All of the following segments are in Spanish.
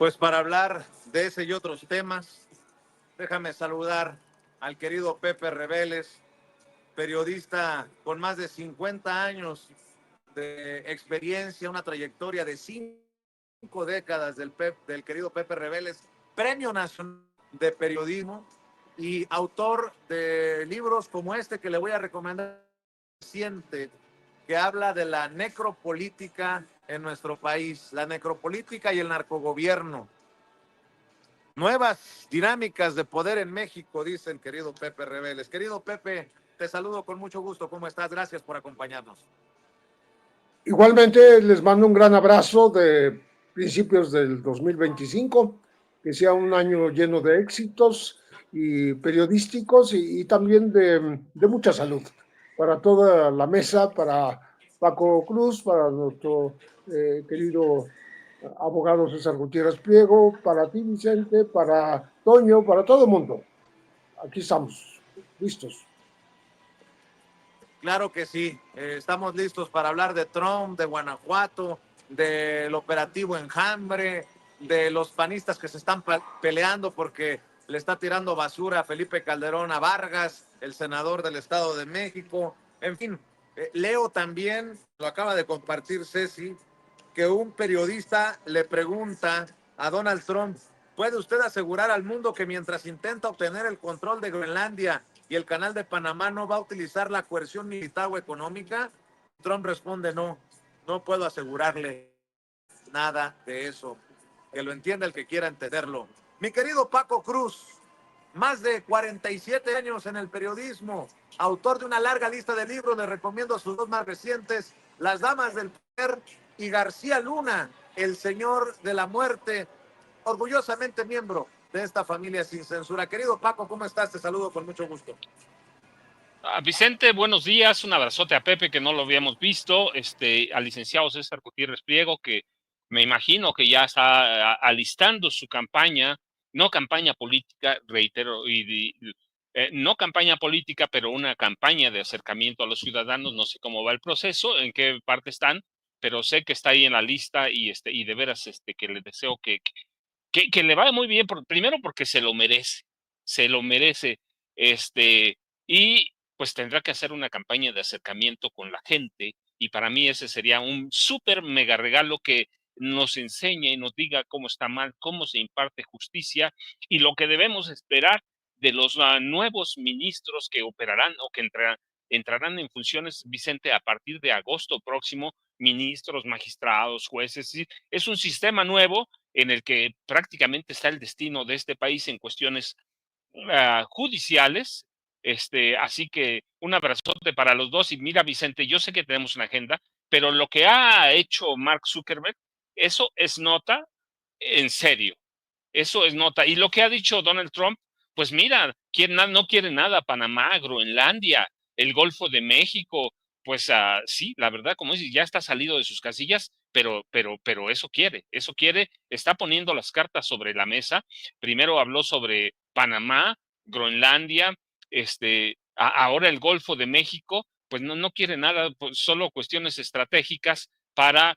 Pues para hablar de ese y otros temas, déjame saludar al querido Pepe Reveles, periodista con más de 50 años de experiencia, una trayectoria de 5 décadas del querido Pepe Reveles, Premio Nacional de Periodismo y autor de libros como este que le voy a recomendar reciente, que habla de la necropolítica en nuestro país, la necropolítica y el narcogobierno. Nuevas dinámicas de poder en México, dice el querido Pepe Reveles. Querido Pepe, te saludo con mucho gusto. ¿Cómo estás? Gracias por acompañarnos. Igualmente les mando un gran abrazo de principios del 2025, que sea un año lleno de éxitos y periodísticos y también de mucha salud para toda la mesa, para Paco Cruz, para nuestro querido abogado César Gutiérrez Priego, para ti Vicente, para Toño, para todo el mundo. Aquí estamos, listos. Claro que sí, estamos listos para hablar de Trump, de Guanajuato, del operativo Enjambre, de los panistas que se están peleando porque le está tirando basura a Felipe Calderón a Vargas, el senador del Estado de México. En fin, leo también, lo acaba de compartir Ceci, que un periodista le pregunta a Donald Trump: ¿puede usted asegurar al mundo que mientras intenta obtener el control de Groenlandia y el canal de Panamá no va a utilizar la coerción militar o económica? Trump responde: no, no puedo asegurarle nada de eso. Que lo entienda el que quiera entenderlo. Mi querido Paco Cruz, más de 47 años en el periodismo, autor de una larga lista de libros, le recomiendo sus dos más recientes, Las Damas del Poder y García Luna, El Señor de la Muerte, orgullosamente miembro de esta familia sin censura. Querido Paco, ¿cómo estás? Te saludo con mucho gusto. Vicente, buenos días, un abrazote a Pepe, que no lo habíamos visto, al licenciado César Gutiérrez Priego, que me imagino que ya está alistando su campaña, no campaña política, reitero, no campaña política, pero una campaña de acercamiento a los ciudadanos. No sé cómo va el proceso, en qué parte están, pero sé que está ahí en la lista y de veras que le deseo que le vaya muy bien, primero porque se lo merece, y pues tendrá que hacer una campaña de acercamiento con la gente, y para mí ese sería un súper mega regalo, que nos enseñe y nos diga cómo está mal, cómo se imparte justicia y lo que debemos esperar de los nuevos ministros que operarán o que entrarán en funciones, Vicente, a partir de agosto próximo, ministros, magistrados, jueces. Es un sistema nuevo en el que prácticamente está el destino de este país en cuestiones judiciales. Así que un abrazote para los dos. Y mira, Vicente, yo sé que tenemos una agenda, pero lo que ha hecho Mark Zuckerberg, eso es nota en serio. Eso es nota. Y lo que ha dicho Donald Trump, pues mira, no quiere nada, Panamá, Groenlandia, el Golfo de México. Pues sí, la verdad, como dices, ya está salido de sus casillas, pero eso quiere, está poniendo las cartas sobre la mesa. Primero habló sobre Panamá, Groenlandia, ahora el Golfo de México. Pues no quiere nada, pues solo cuestiones estratégicas para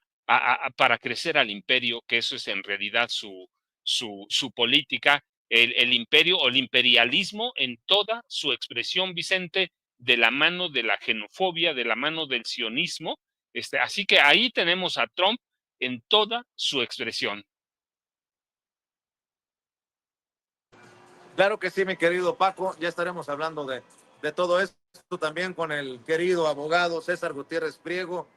crecer al imperio, que eso es en realidad su política, el imperio o el imperialismo en toda su expresión, Vicente, de la mano de la xenofobia, de la mano del sionismo. Así que ahí tenemos a Trump en toda su expresión. Claro que sí, mi querido Paco, ya estaremos hablando de todo esto también con el querido abogado César Gutiérrez Priego,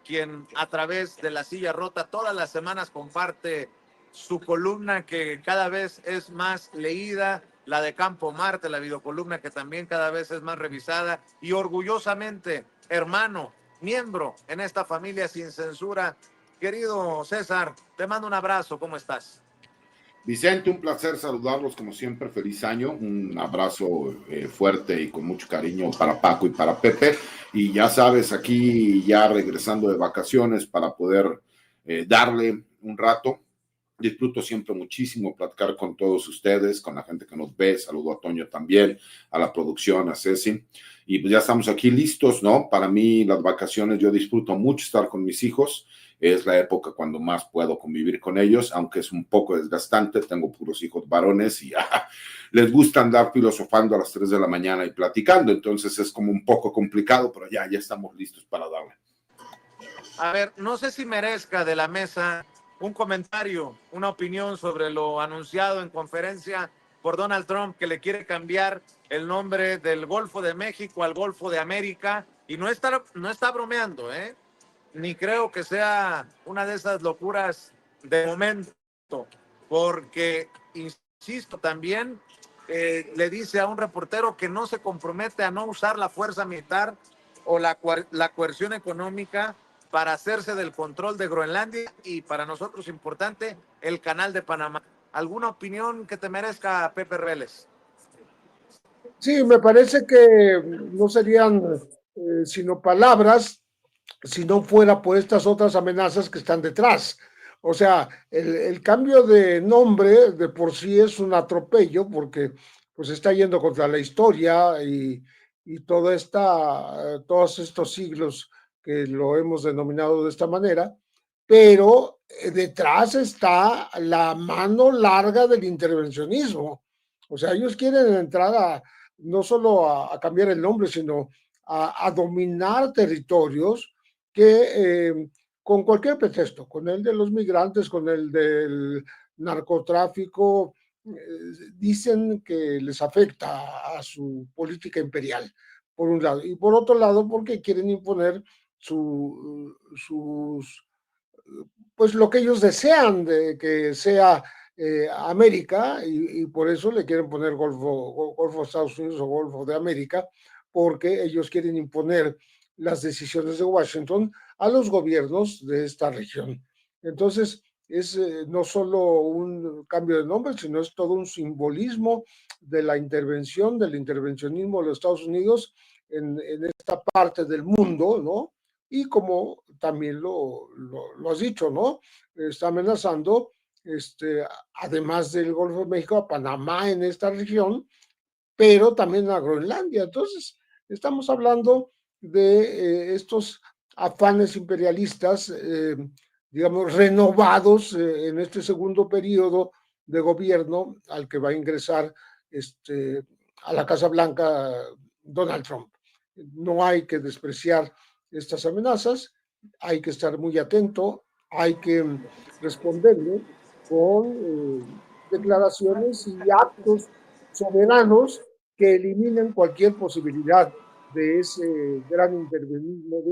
quien a través de La Silla Rota todas las semanas comparte su columna, que cada vez es más leída, la de Campo Marte, la videocolumna, que también cada vez es más revisada, y orgullosamente, hermano, miembro en esta familia sin censura. Querido César, te mando un abrazo, ¿cómo estás? Vicente, un placer saludarlos como siempre, feliz año, un abrazo fuerte y con mucho cariño para Paco y para Pepe, y ya sabes, aquí ya regresando de vacaciones para poder darle un rato. Disfruto siempre muchísimo platicar con todos ustedes, con la gente que nos ve. Saludo a Toño también, a la producción, a Ceci, y pues ya estamos aquí listos, ¿no? Para mí las vacaciones, yo disfruto mucho estar con mis hijos. es la época cuando más puedo convivir con ellos, aunque es un poco desgastante, tengo puros hijos varones y les gusta andar filosofando a las 3 de la mañana y platicando, entonces es como un poco complicado, pero ya estamos listos para darle. A ver, no sé si merezca de la mesa un comentario, una opinión sobre lo anunciado en conferencia por Donald Trump, que le quiere cambiar el nombre del Golfo de México al Golfo de América, y no está bromeando, ni creo que sea una de esas locuras de momento, porque, insisto, también le dice a un reportero que no se compromete a no usar la fuerza militar o la coerción económica para hacerse del control de Groenlandia y, para nosotros importante, el canal de Panamá. ¿Alguna opinión que te merezca, Pepe Reles? Sí, me parece que no serían sino palabras si no fuera por estas otras amenazas que están detrás. O sea, el cambio de nombre de por sí es un atropello porque pues está yendo contra la historia y todos estos siglos que lo hemos denominado de esta manera, pero detrás está la mano larga del intervencionismo. O sea, ellos quieren entrar no solo a cambiar el nombre, sino a dominar territorios que con cualquier pretexto, con el de los migrantes, con el del narcotráfico, dicen que les afecta a su política imperial, por un lado, y por otro lado, porque quieren imponer sus, pues lo que ellos desean de que sea América, y por eso le quieren poner Golfo de Estados Unidos o Golfo de América, porque ellos quieren imponer las decisiones de Washington a los gobiernos de esta región. Entonces, es no solo un cambio de nombre, sino es todo un simbolismo de la intervención, del intervencionismo de los Estados Unidos en esta parte del mundo, ¿no? Y como también lo has dicho, ¿no? Está amenazando, además del Golfo de México, a Panamá en esta región, pero también a Groenlandia. Entonces, estamos hablando de estos afanes imperialistas, digamos, renovados en este segundo periodo de gobierno al que va a ingresar a la Casa Blanca Donald Trump. No hay que despreciar estas amenazas, hay que estar muy atento, hay que responderle con declaraciones y actos soberanos que eliminen cualquier posibilidad de ese gran intervencionismo,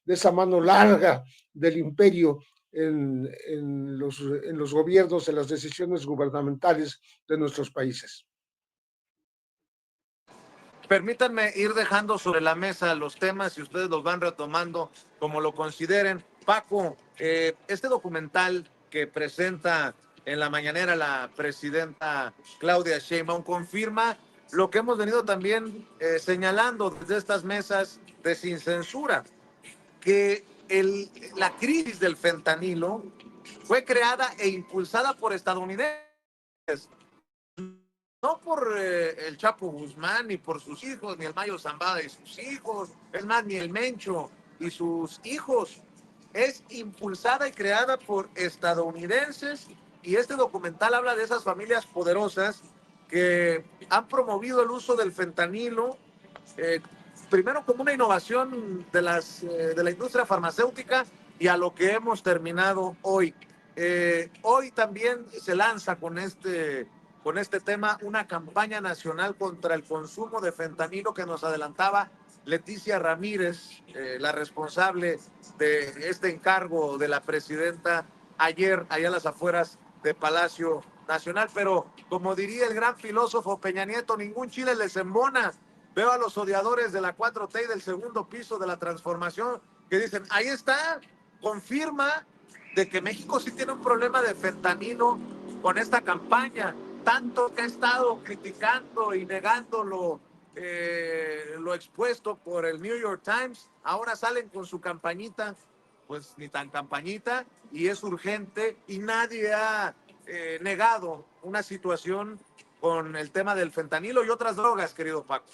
de esa mano larga del imperio en los gobiernos, en las decisiones gubernamentales de nuestros países. Permítanme ir dejando sobre la mesa los temas y ustedes los van retomando como lo consideren. Paco, este documental que presenta en la mañanera la presidenta Claudia Sheinbaum confirma lo que hemos venido también señalando desde estas mesas de Sin Censura, que la crisis del fentanilo fue creada e impulsada por estadounidenses, no por el Chapo Guzmán, ni por sus hijos, ni el Mayo Zambada y sus hijos, es más, ni el Mencho y sus hijos. Es impulsada y creada por estadounidenses, y este documental habla de esas familias poderosas que han promovido el uso del fentanilo, primero como una innovación de la industria farmacéutica y a lo que hemos terminado hoy. Hoy también se lanza con este tema una campaña nacional contra el consumo de fentanilo que nos adelantaba Leticia Ramírez, la responsable de este encargo de la presidenta ayer allá a las afueras de Palacio Nacional. Pero como diría el gran filósofo Peña Nieto, ningún chile les embona. Veo a los odiadores de la 4T y del segundo piso de la transformación que dicen, ahí está, confirma de que México sí tiene un problema de fentanilo con esta campaña, tanto que ha estado criticando y negando lo expuesto por el New York Times. Ahora salen con su campañita, pues ni tan campañita, y es urgente, y nadie ha negado una situación con el tema del fentanilo y otras drogas, querido Paco.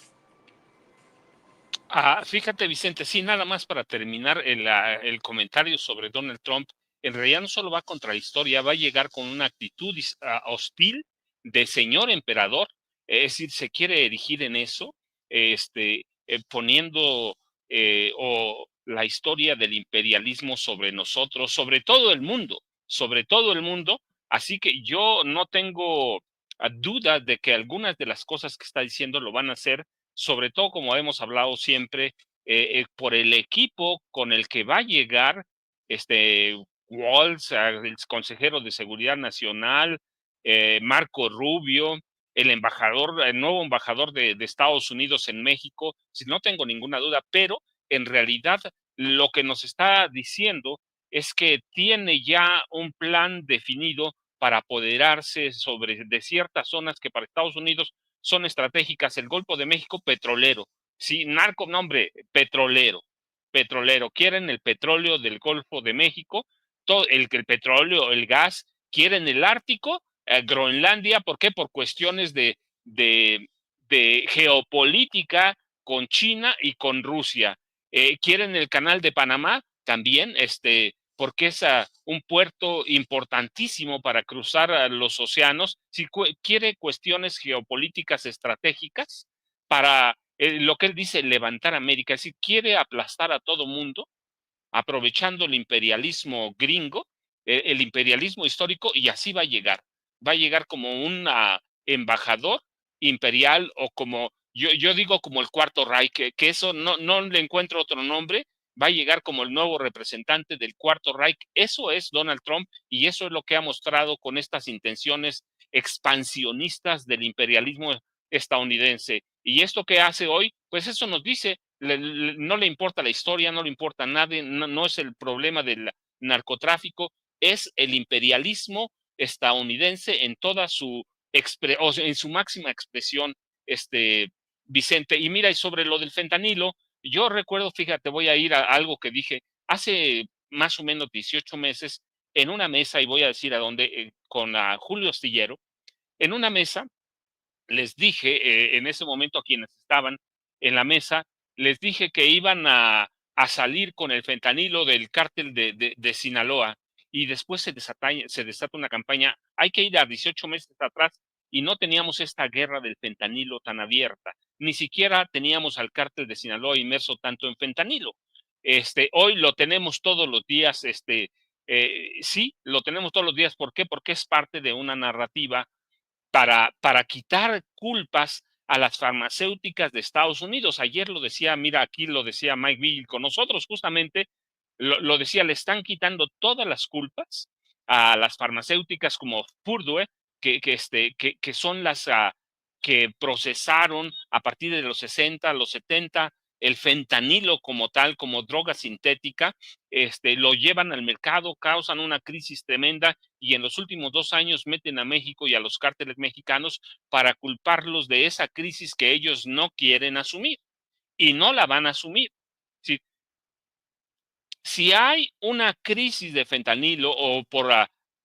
Fíjate, Vicente, sí, nada más para terminar el comentario sobre Donald Trump. En realidad no solo va contra la historia, va a llegar con una actitud hostil de señor emperador, es decir, se quiere erigir en eso, poniendo o la historia del imperialismo sobre nosotros, sobre todo el mundo. Así que yo no tengo duda de que algunas de las cosas que está diciendo lo van a hacer, sobre todo como hemos hablado siempre, por el equipo con el que va a llegar Waltz, el consejero de Seguridad Nacional, Marco Rubio, el nuevo embajador de Estados Unidos en México, si no tengo ninguna duda, pero en realidad lo que nos está diciendo es que tiene ya un plan definido para apoderarse de ciertas zonas que para Estados Unidos son estratégicas. El Golfo de México, petrolero. Sí, narco, nombre, petrolero. Petrolero. Quieren el petróleo del Golfo de México, todo el petróleo, el gas. Quieren el Ártico, Groenlandia. ¿Por qué? Por cuestiones de, de geopolítica con China y con Rusia. Quieren el canal de Panamá también, porque es un puerto importantísimo para cruzar los océanos. Si quiere cuestiones geopolíticas estratégicas para lo que él dice, levantar América, si quiere aplastar a todo mundo, aprovechando el imperialismo gringo, el imperialismo histórico, y así va a llegar. Va a llegar como un embajador imperial o como, yo digo como el Cuarto Reich, que eso no le encuentro otro nombre. Va a llegar como el nuevo representante del Cuarto Reich. Eso es Donald Trump y eso es lo que ha mostrado con estas intenciones expansionistas del imperialismo estadounidense. Y esto que hace hoy, pues eso nos dice, no le importa la historia, no le importa nada, no es el problema del narcotráfico, es el imperialismo estadounidense en toda en su máxima expresión, Vicente. Y mira, y sobre lo del fentanilo, yo recuerdo, fíjate, voy a ir a algo que dije hace más o menos 18 meses en una mesa, y voy a decir a dónde, con Julio Astillero, en una mesa les dije en ese momento a quienes estaban en la mesa, les dije que iban a salir con el fentanilo del cártel de Sinaloa, y después se desata una campaña. Hay que ir a 18 meses atrás y no teníamos esta guerra del fentanilo tan abierta, ni siquiera teníamos al cártel de Sinaloa inmerso tanto en fentanilo. Hoy lo tenemos todos los días, sí, lo tenemos todos los días. ¿Por qué? Porque es parte de una narrativa para quitar culpas a las farmacéuticas de Estados Unidos. Ayer lo decía, mira, aquí lo decía Mike Beale con nosotros, justamente lo decía, le están quitando todas las culpas a las farmacéuticas como Purdue, que son las que procesaron a partir de los 60, los 70, el fentanilo como tal, como droga sintética, lo llevan al mercado, causan una crisis tremenda, y en los últimos 2 años meten a México y a los cárteles mexicanos para culparlos de esa crisis que ellos no quieren asumir y no la van a asumir. Si, si hay una crisis de fentanilo o por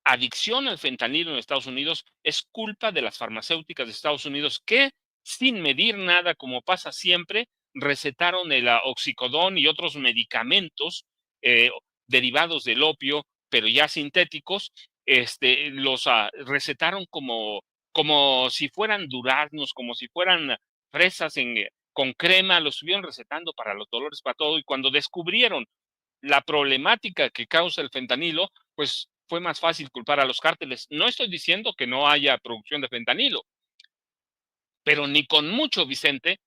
adicción al fentanilo en Estados Unidos, es culpa de las farmacéuticas de Estados Unidos que, sin medir nada, como pasa siempre, recetaron el oxicodón y otros medicamentos eh, derivados del opio, pero ya sintéticos. Los recetaron como si fueran duraznos, como si fueran fresas con crema. Los estuvieron recetando para los dolores, para todo, y cuando descubrieron la problemática que causa el fentanilo, pues fue más fácil culpar a los cárteles. No estoy diciendo que no haya producción de fentanilo, pero ni con mucho, Vicente,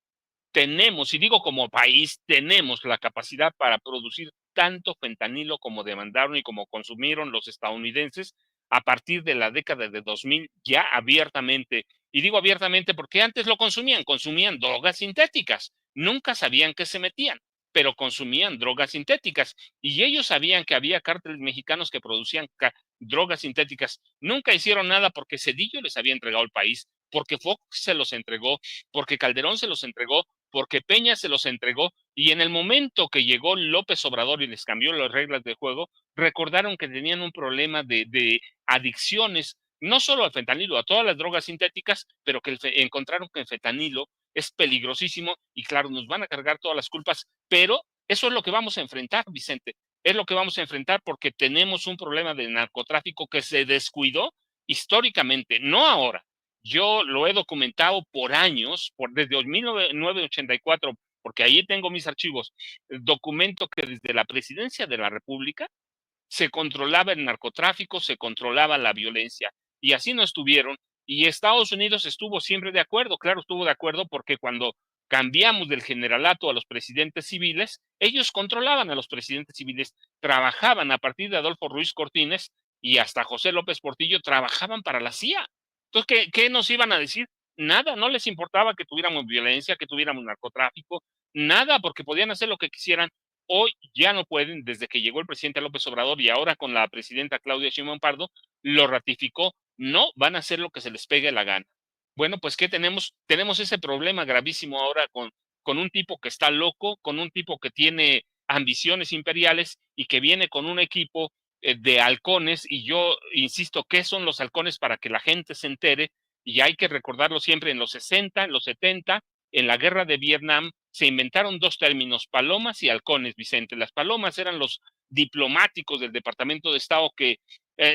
tenemos, y digo como país, tenemos la capacidad para producir tanto fentanilo como demandaron y como consumieron los estadounidenses a partir de la década de 2000, ya abiertamente. Y digo abiertamente porque antes lo consumían drogas sintéticas, nunca sabían que se metían, pero consumían drogas sintéticas, y ellos sabían que había cárteles mexicanos que producían drogas sintéticas. Nunca hicieron nada porque Cedillo les había entregado el país, porque Fox se los entregó, porque Calderón se los entregó, porque Peña se los entregó, y en el momento que llegó López Obrador y les cambió las reglas de juego, recordaron que tenían un problema de adicciones, no solo al fentanilo, a todas las drogas sintéticas, pero que encontraron que el fentanilo es peligrosísimo y claro, nos van a cargar todas las culpas, pero eso es lo que vamos a enfrentar, Vicente. Es lo que vamos a enfrentar porque tenemos un problema de narcotráfico que se descuidó históricamente, no ahora. Yo lo he documentado por años, desde 1984, porque ahí tengo mis archivos. Documento que desde la presidencia de la República se controlaba el narcotráfico, se controlaba la violencia, y así no estuvieron. Y Estados Unidos estuvo siempre de acuerdo, claro, estuvo de acuerdo porque cuando cambiamos del generalato a los presidentes civiles, ellos controlaban a los presidentes civiles, trabajaban a partir de Adolfo Ruiz Cortines y hasta José López Portillo, trabajaban para la CIA. Entonces, ¿qué nos iban a decir? Nada, no les importaba que tuviéramos violencia, que tuviéramos narcotráfico, nada, porque podían hacer lo que quisieran. Hoy ya no pueden, desde que llegó el presidente López Obrador y ahora con la presidenta Claudia Sheinbaum Pardo, lo ratificó, no van a hacer lo que se les pegue la gana. Bueno, pues ¿qué tenemos? Tenemos ese problema gravísimo ahora con un tipo que está loco, con un tipo que tiene ambiciones imperiales y que viene con un equipo de halcones, y yo insisto, ¿qué son los halcones para que la gente se entere? Y hay que recordarlo siempre, en los 60, en los 70, en la guerra de Vietnam, se inventaron dos términos, palomas y halcones, Vicente. Las palomas eran los diplomáticos del Departamento de Estado que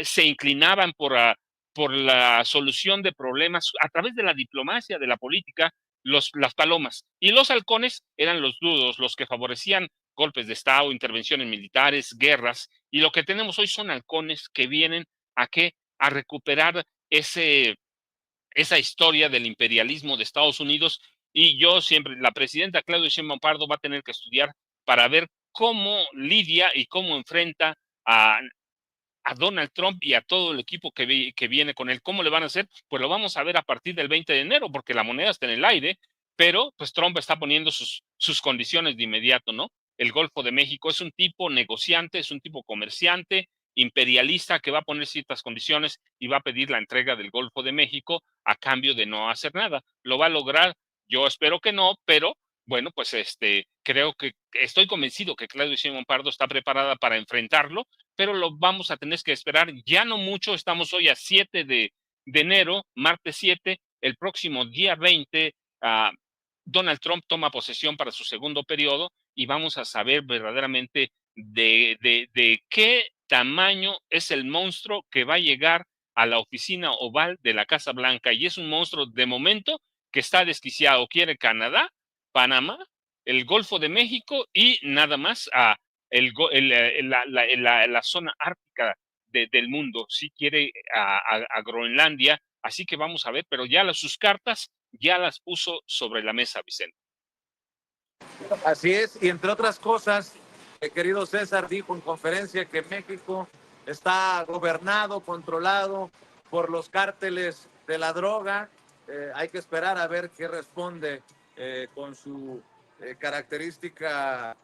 se inclinaban por la solución de problemas a través de la diplomacia, de la política, las palomas. Y los halcones eran los dudos, los que favorecían golpes de Estado, intervenciones militares, guerras. Y lo que tenemos hoy son halcones que vienen a qué? A recuperar esa historia del imperialismo de Estados Unidos. Y yo siempre, la presidenta Claudia Sheinbaum Pardo va a tener que estudiar para ver cómo lidia y cómo enfrenta a Donald Trump y a todo el equipo que viene con él. ¿Cómo le van a hacer? Pues lo vamos a ver a partir del 20 de enero, porque la moneda está en el aire, pero pues Trump está poniendo sus condiciones de inmediato, ¿no? El Golfo de México es un tipo negociante, es un tipo comerciante, imperialista, que va a poner ciertas condiciones y va a pedir la entrega del Golfo de México a cambio de no hacer nada. ¿Lo va a lograr? Yo espero que no, pero bueno, pues creo que estoy convencido que Claudia Sheinbaum Pardo está preparada para enfrentarlo, pero lo vamos a tener que esperar ya no mucho. Estamos hoy a 7 de enero, martes 7, el próximo día 20, Donald Trump toma posesión para su segundo periodo y vamos a saber verdaderamente de qué tamaño es el monstruo que va a llegar a la oficina oval de la Casa Blanca. Y es un monstruo de momento que está desquiciado. Quiere Canadá, Panamá, el Golfo de México y nada más la zona ártica del mundo. Sí quiere a Groenlandia, así que vamos a ver, pero ya sus cartas ya las puso sobre la mesa, Vicente. Así es, y entre otras cosas, querido César dijo en conferencia que México está gobernado, controlado por los cárteles de la droga. Hay que esperar a ver qué responde con su característica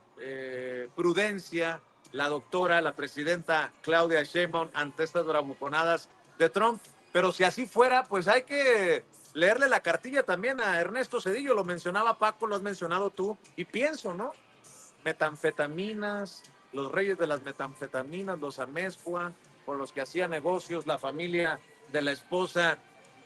prudencia la doctora, la presidenta Claudia Sheinbaum ante estas bravuconadas de Trump. Pero si así fuera, pues hay que leerle la cartilla también a Ernesto Zedillo. Lo mencionaba Paco, lo has mencionado tú, y pienso, ¿no? Metanfetaminas, los reyes de las metanfetaminas, los amezcua, con los que hacía negocios la familia de la esposa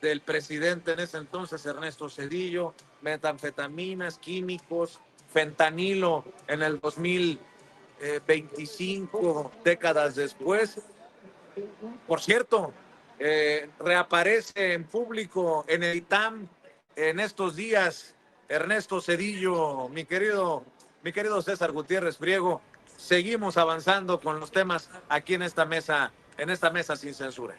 del presidente en ese entonces, Ernesto Zedillo, metanfetaminas, químicos, fentanilo en el 2025, décadas después. Por cierto, reaparece en público en el ITAM en estos días Ernesto Zedillo, mi querido César Gutiérrez Priego. Seguimos avanzando con los temas aquí en esta mesa sin censura.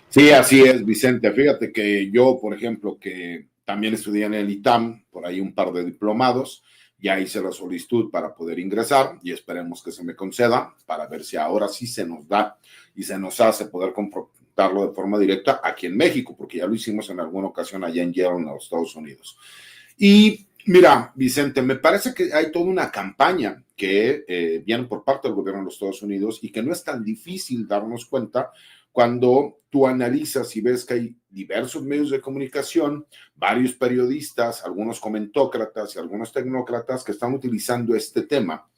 Sí, así es, Vicente. Fíjate que yo, por ejemplo, que también estudié en el ITAM, por ahí un par de diplomados, ya hice la solicitud para poder ingresar y esperemos que se me conceda para ver si ahora sí se nos da y se nos hace poder confrontarlo de forma directa aquí en México, porque ya lo hicimos en alguna ocasión allá en Yale, en los Estados Unidos. Y mira, Vicente, me parece que hay toda una campaña que viene por parte del gobierno de los Estados Unidos y que no es tan difícil darnos cuenta cuando tú analizas y ves que hay diversos medios de comunicación, varios periodistas, algunos comentócratas y algunos tecnócratas que están utilizando este tema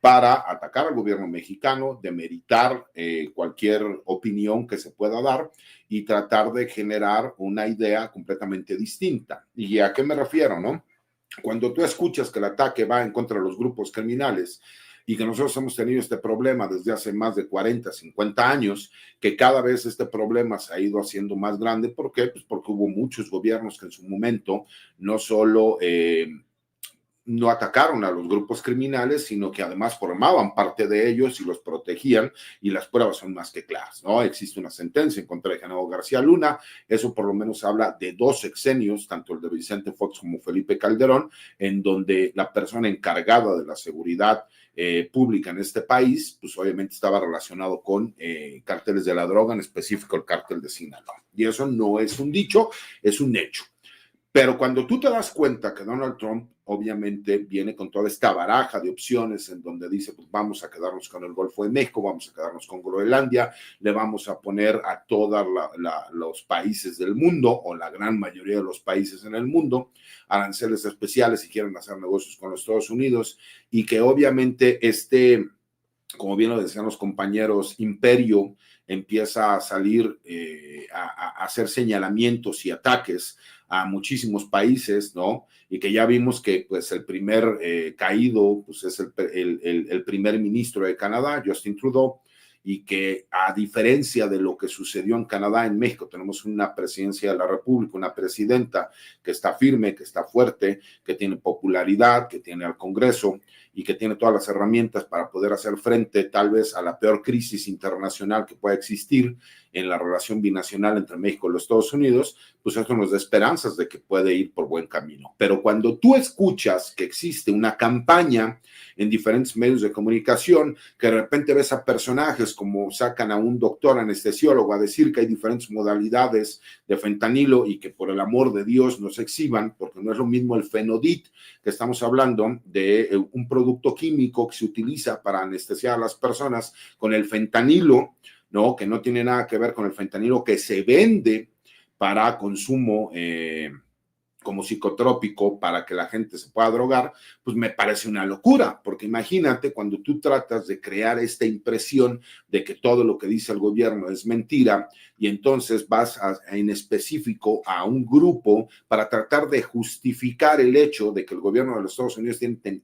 para atacar al gobierno mexicano, demeritar cualquier opinión que se pueda dar y tratar de generar una idea completamente distinta. ¿Y a qué me refiero, no? Cuando tú escuchas que el ataque va en contra de los grupos criminales y que nosotros hemos tenido este problema desde hace más de 40, 50 años, que cada vez este problema se ha ido haciendo más grande. ¿Por qué? Pues porque hubo muchos gobiernos que en su momento no solo no atacaron a los grupos criminales, sino que además formaban parte de ellos y los protegían, y las pruebas son más que claras, ¿no? Existe una sentencia en contra de Genaro García Luna, eso por lo menos habla de 2 sexenios, tanto el de Vicente Fox como Felipe Calderón, en donde la persona encargada de la seguridad pública en este país, pues obviamente estaba relacionado con cárteles de la droga, en específico el cártel de Sinaloa. Y eso no es un dicho, es un hecho. Pero cuando tú te das cuenta que Donald Trump obviamente viene con toda esta baraja de opciones en donde dice, pues vamos a quedarnos con el Golfo de México, vamos a quedarnos con Groenlandia, le vamos a poner a todos los países del mundo, o la gran mayoría de los países en el mundo, aranceles especiales si quieren hacer negocios con los Estados Unidos, y que obviamente como bien lo decían los compañeros, imperio empieza a salir a hacer señalamientos y ataques a muchísimos países, ¿no? Y que ya vimos que pues el primer caído pues es el primer ministro de Canadá, Justin Trudeau, y que a diferencia de lo que sucedió en Canadá, en México tenemos una presidencia de la República, una presidenta que está firme, que está fuerte, que tiene popularidad, que tiene al Congreso y que tiene todas las herramientas para poder hacer frente tal vez a la peor crisis internacional que pueda existir en la relación binacional entre México y los Estados Unidos, pues eso nos da esperanzas de que puede ir por buen camino. Pero cuando tú escuchas que existe una campaña en diferentes medios de comunicación, que de repente ves a personajes como sacan a un doctor anestesiólogo a decir que hay diferentes modalidades de fentanilo y que por el amor de Dios no se exhiban, porque no es lo mismo el Fenodit, que estamos hablando de un producto químico que se utiliza para anestesiar a las personas, con el fentanilo, ¿no? Que no tiene nada que ver con el fentanilo que se vende para consumo como psicotrópico para que la gente se pueda drogar, pues me parece una locura, porque imagínate cuando tú tratas de crear esta impresión de que todo lo que dice el gobierno es mentira y entonces vas en específico a un grupo para tratar de justificar el hecho de que el gobierno de los Estados Unidos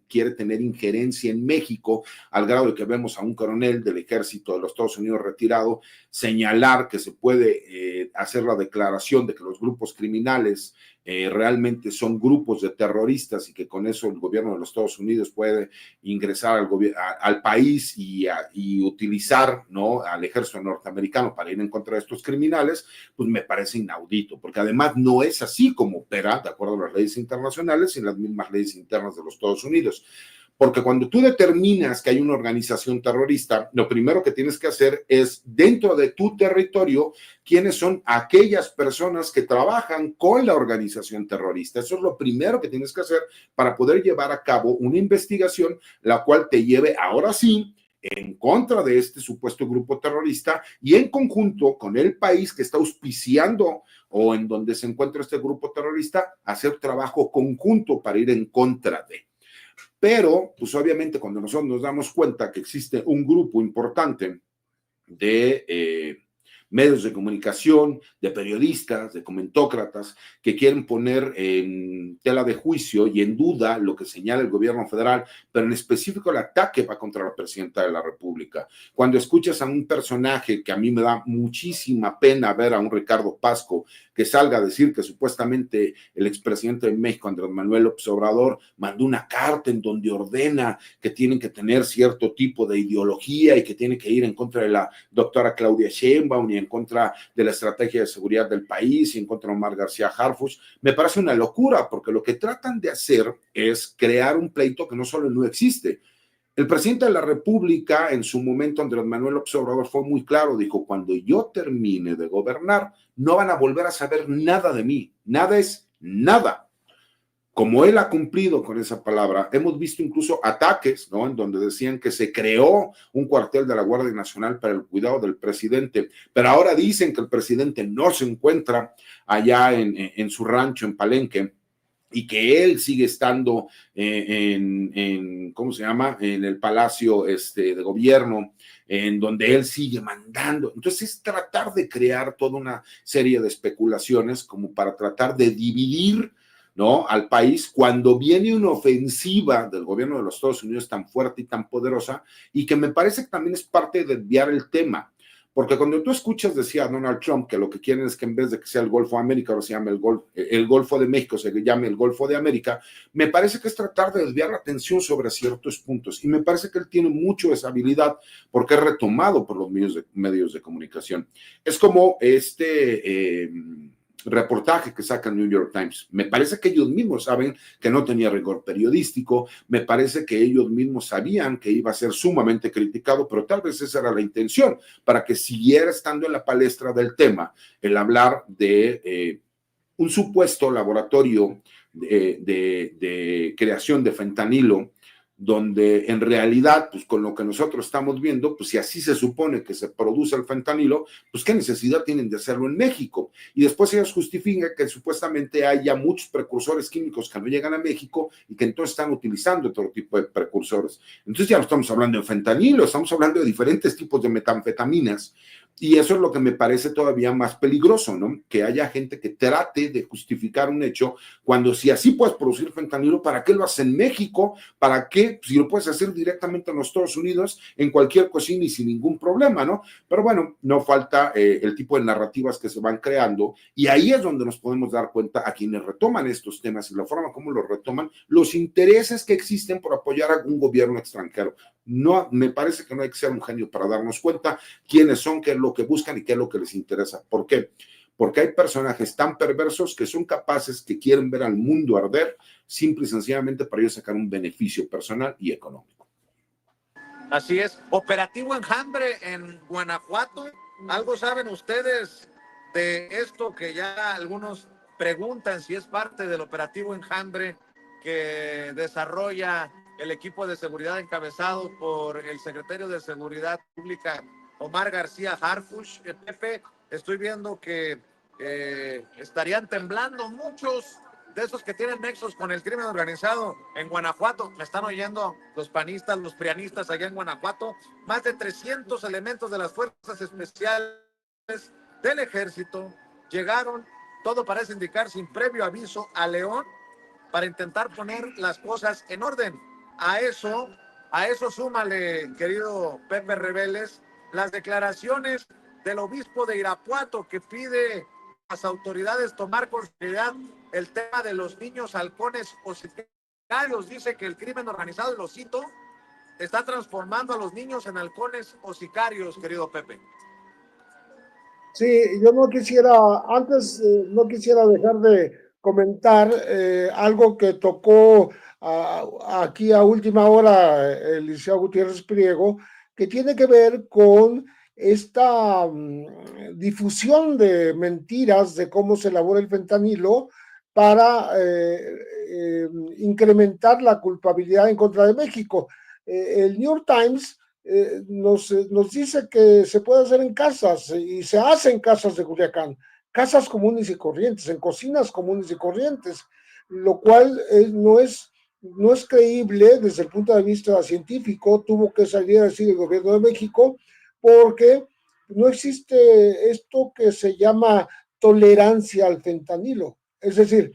quiere tener injerencia en México, al grado de que vemos a un coronel del ejército de los Estados Unidos retirado señalar que se puede hacer la declaración de que los grupos criminales realmente son grupos de terroristas y que con eso el gobierno de los Estados Unidos puede ingresar al país y utilizar, ¿no?, al ejército norteamericano para ir en contra de estos criminales, pues me parece inaudito, porque además no es así como opera, de acuerdo a las leyes internacionales y las mismas leyes internas de los Estados Unidos. Porque cuando tú determinas que hay una organización terrorista, lo primero que tienes que hacer es, dentro de tu territorio, quiénes son aquellas personas que trabajan con la organización terrorista. Eso es lo primero que tienes que hacer para poder llevar a cabo una investigación, la cual te lleve, ahora sí, en contra de este supuesto grupo terrorista y en conjunto con el país que está auspiciando o en donde se encuentra este grupo terrorista, hacer trabajo conjunto para ir en contra de. Pero, pues obviamente cuando nosotros nos damos cuenta que existe un grupo importante de medios de comunicación, de periodistas, de comentócratas, que quieren poner en tela de juicio y en duda lo que señala el gobierno federal, pero en específico el ataque va contra la presidenta de la República. Cuando escuchas a un personaje que a mí me da muchísima pena ver, a un Ricardo Pasco, que salga a decir que supuestamente el expresidente de México, Andrés Manuel López Obrador, mandó una carta en donde ordena que tienen que tener cierto tipo de ideología y que tiene que ir en contra de la doctora Claudia Sheinbaum y en contra de la estrategia de seguridad del país y en contra de Omar García Harfuch, me parece una locura, porque lo que tratan de hacer es crear un pleito que no solo no existe. El presidente de la República, en su momento, Andrés Manuel López Obrador, fue muy claro, dijo, cuando yo termine de gobernar, no van a volver a saber nada de mí, nada es nada. Como él ha cumplido con esa palabra, hemos visto incluso ataques, ¿no?, en donde decían que se creó un cuartel de la Guardia Nacional para el cuidado del presidente, pero ahora dicen que el presidente no se encuentra allá en su rancho en Palenque, y que él sigue estando ¿cómo se llama? En el Palacio de Gobierno, en donde él sigue mandando. Entonces es tratar de crear toda una serie de especulaciones como para tratar de dividir, ¿no?, al país cuando viene una ofensiva del gobierno de los Estados Unidos tan fuerte y tan poderosa, y que me parece que también es parte de desviar el tema. Porque cuando tú escuchas, decía Donald Trump, que lo que quieren es que en vez de que sea el Golfo de América, ahora se llame el Golfo de México, se llame el Golfo de América, me parece que es tratar de desviar la atención sobre ciertos puntos. Y me parece que él tiene mucho esa habilidad porque es retomado por los medios de comunicación. Es como reportaje que saca el New York Times. Me parece que ellos mismos saben que no tenía rigor periodístico, me parece que ellos mismos sabían que iba a ser sumamente criticado, pero tal vez esa era la intención, para que siguiera estando en la palestra del tema, el hablar de un supuesto laboratorio de creación de fentanilo, donde en realidad, pues con lo que nosotros estamos viendo, pues si así se supone que se produce el fentanilo, pues qué necesidad tienen de hacerlo en México. Y después ellos justifican que supuestamente haya muchos precursores químicos que no llegan a México y que entonces están utilizando otro tipo de precursores. Entonces ya no estamos hablando de fentanilo, estamos hablando de diferentes tipos de metanfetaminas. Y eso es lo que me parece todavía más peligroso, ¿no? Que haya gente que trate de justificar un hecho cuando si así puedes producir fentanilo, ¿para qué lo haces en México? ¿Para qué? Si lo puedes hacer directamente en los Estados Unidos, en cualquier cocina y sin ningún problema, ¿no? Pero bueno, no falta el tipo de narrativas que se van creando, y ahí es donde nos podemos dar cuenta a quienes retoman estos temas y la forma como los retoman, los intereses que existen por apoyar a un gobierno extranjero. No, me parece que no hay que ser un genio para darnos cuenta quiénes son, qué es lo que buscan y qué es lo que les interesa. ¿Por qué? Porque hay personajes tan perversos que son capaces, que quieren ver al mundo arder, simple y sencillamente para ellos sacar un beneficio personal y económico. Así es. Operativo Enjambre en Guanajuato. ¿Algo saben ustedes de esto que ya algunos preguntan si es parte del operativo Enjambre que desarrolla el equipo de seguridad encabezado por el secretario de Seguridad Pública, Omar García Harfuch? Pepe, estoy viendo que estarían temblando muchos de esos que tienen nexos con el crimen organizado en Guanajuato. Me están oyendo los panistas, los prianistas allá en Guanajuato. Más de 300 elementos de las fuerzas especiales del ejército llegaron, todo parece indicar, sin previo aviso, a León para intentar poner las cosas en orden. A eso súmale, querido Pepe Rebeles, las declaraciones del obispo de Irapuato, que pide a las autoridades tomar con seriedad el tema de los niños halcones o sicarios. Dice que el crimen organizado, y lo cito, está transformando a los niños en halcones o sicarios, querido Pepe. Sí, yo no quisiera, antes no quisiera dejar de comentar algo que tocó aquí a última hora el licenciado Gutiérrez Priego, que tiene que ver con esta difusión de mentiras de cómo se elabora el fentanilo para incrementar la culpabilidad en contra de México. El New York Times nos dice que se puede hacer en casas y se hace en casas de Culiacán, casas comunes y corrientes, en cocinas comunes y corrientes, lo cual no es creíble desde el punto de vista científico. Tuvo que salir a decir el gobierno de México porque no existe esto que se llama tolerancia al fentanilo, es decir,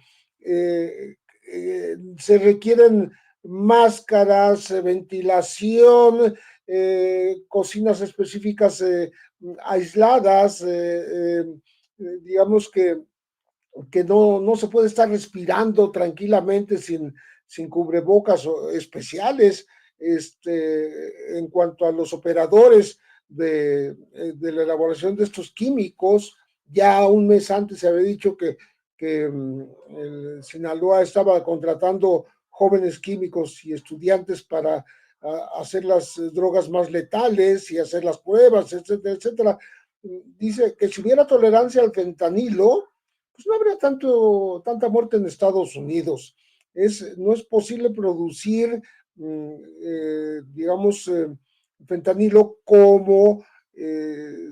se requieren máscaras, ventilación, cocinas específicas aisladas, digamos que no se puede estar respirando tranquilamente sin cubrebocas especiales. En cuanto a los operadores de la elaboración de estos químicos, ya un mes antes se había dicho que Sinaloa estaba contratando jóvenes químicos y estudiantes para hacer las drogas más letales y hacer las pruebas, etcétera, etcétera. Dice que si hubiera tolerancia al fentanilo, pues no habría tanta muerte en Estados Unidos. No es posible producir, digamos, fentanilo como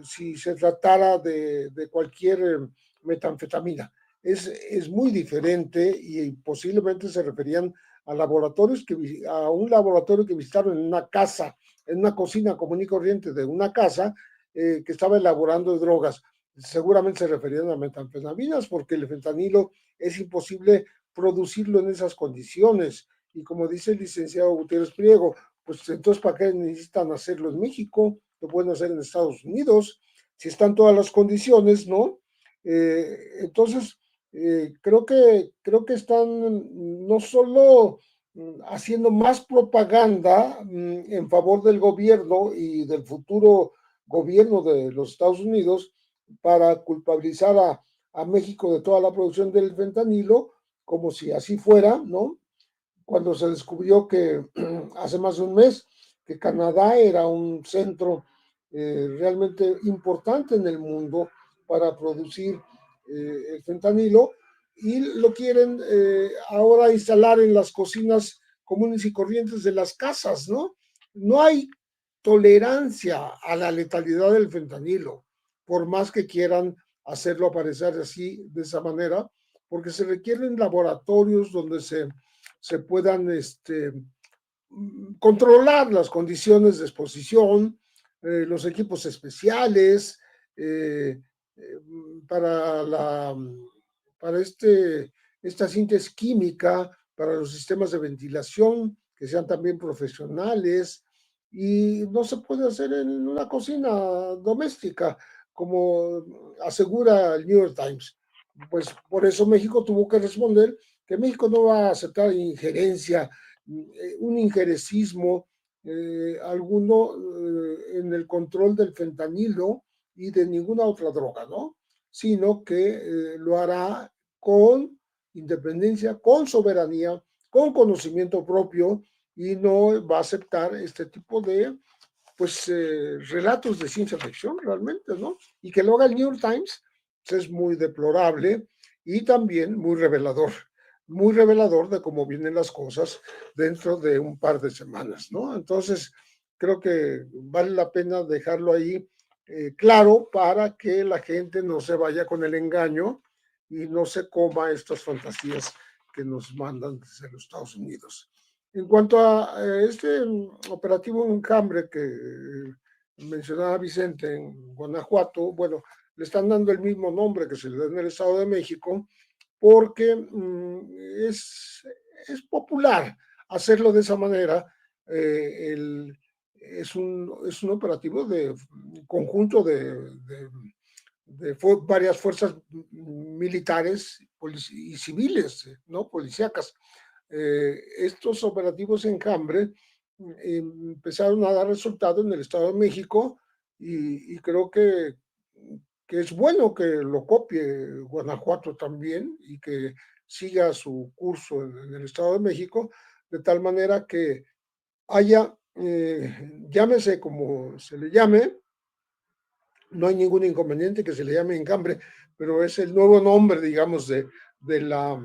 si se tratara de cualquier metanfetamina. es muy diferente y posiblemente se referían a laboratorios a un laboratorio que visitaron en una casa, en una cocina común y corriente de una casa que estaba elaborando drogas. Seguramente se referían a metanfetaminas porque el fentanilo es imposible producirlo en esas condiciones. Y como dice el licenciado Gutiérrez Priego, pues entonces ¿para qué necesitan hacerlo en México? Lo pueden hacer en Estados Unidos, si están todas las condiciones, ¿no? Entonces, creo que están no solo haciendo más propaganda en favor del gobierno y del futuro gobierno de los Estados Unidos para culpabilizar a México de toda la producción del fentanilo, como si así fuera, ¿no? Cuando se descubrió que hace más de un mes que Canadá era un centro realmente importante en el mundo para producir el fentanilo y lo quieren ahora instalar en las cocinas comunes y corrientes de las casas, ¿no? No hay tolerancia a la letalidad del fentanilo, por más que quieran hacerlo aparecer así, de esa manera, porque se requieren laboratorios donde se puedan controlar las condiciones de exposición, los equipos especiales eh, eh, para, la, para esta síntesis química, para los sistemas de ventilación, que sean también profesionales, y no se puede hacer en una cocina doméstica, como asegura el New York Times. Pues por eso México tuvo que responder que México no va a aceptar injerencia, un injerencismo alguno en el control del fentanilo y de ninguna otra droga, ¿no? Sino que lo hará con independencia, con soberanía, con conocimiento propio y no va a aceptar este tipo de pues relatos de ciencia ficción realmente, ¿no? Y que lo haga el New York Times pues, es muy deplorable y también muy revelador de cómo vienen las cosas dentro de un par de semanas, ¿no? Entonces, creo que vale la pena dejarlo ahí claro para que la gente no se vaya con el engaño y no se coma estas fantasías que nos mandan desde los Estados Unidos. En cuanto a este operativo Enjambre que mencionaba Vicente en Guanajuato, bueno, le están dando el mismo nombre que se le da en el Estado de México porque es popular hacerlo de esa manera. Es un operativo de conjunto de varias fuerzas militares y civiles, ¿no? Policíacas. Estos operativos Enjambre empezaron a dar resultado en el Estado de México y creo que es bueno que lo copie Guanajuato también y que siga su curso en el Estado de México, de tal manera que haya, llámese como se le llame, no hay ningún inconveniente que se le llame Enjambre, pero es el nuevo nombre, digamos, de la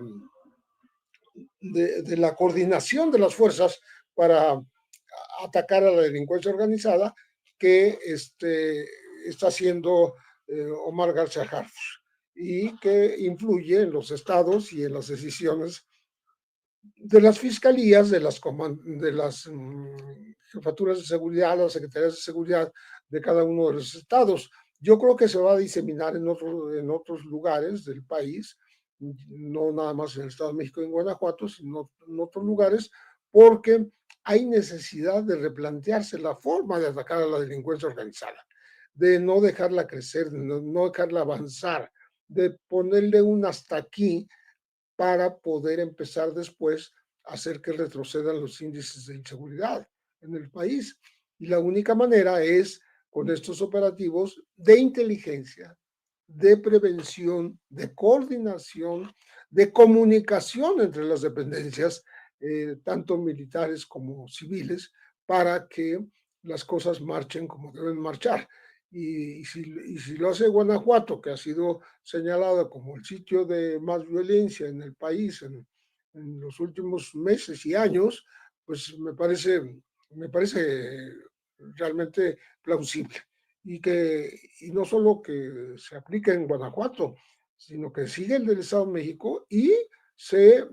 de la coordinación de las fuerzas para atacar a la delincuencia organizada que está haciendo Omar García Harfuch y que influye en los estados y en las decisiones de las fiscalías, de las jefaturas de seguridad, las secretarías de seguridad de cada uno de los estados. Yo creo que se va a diseminar en otros lugares del país, no nada más en el Estado de México y en Guanajuato, sino en otros lugares, porque hay necesidad de replantearse la forma de atacar a la delincuencia organizada, de no dejarla crecer, de no dejarla avanzar, de ponerle un hasta aquí para poder empezar después a hacer que retrocedan los índices de inseguridad en el país. Y la única manera es con estos operativos de inteligencia, de prevención, de coordinación, de comunicación entre las dependencias, tanto militares como civiles, para que las cosas marchen como deben marchar. Y si lo hace Guanajuato, que ha sido señalado como el sitio de más violencia en el país en los últimos meses y años, pues me parece realmente plausible. Y no solo que se aplique en Guanajuato, sino que sigue el del Estado de México y se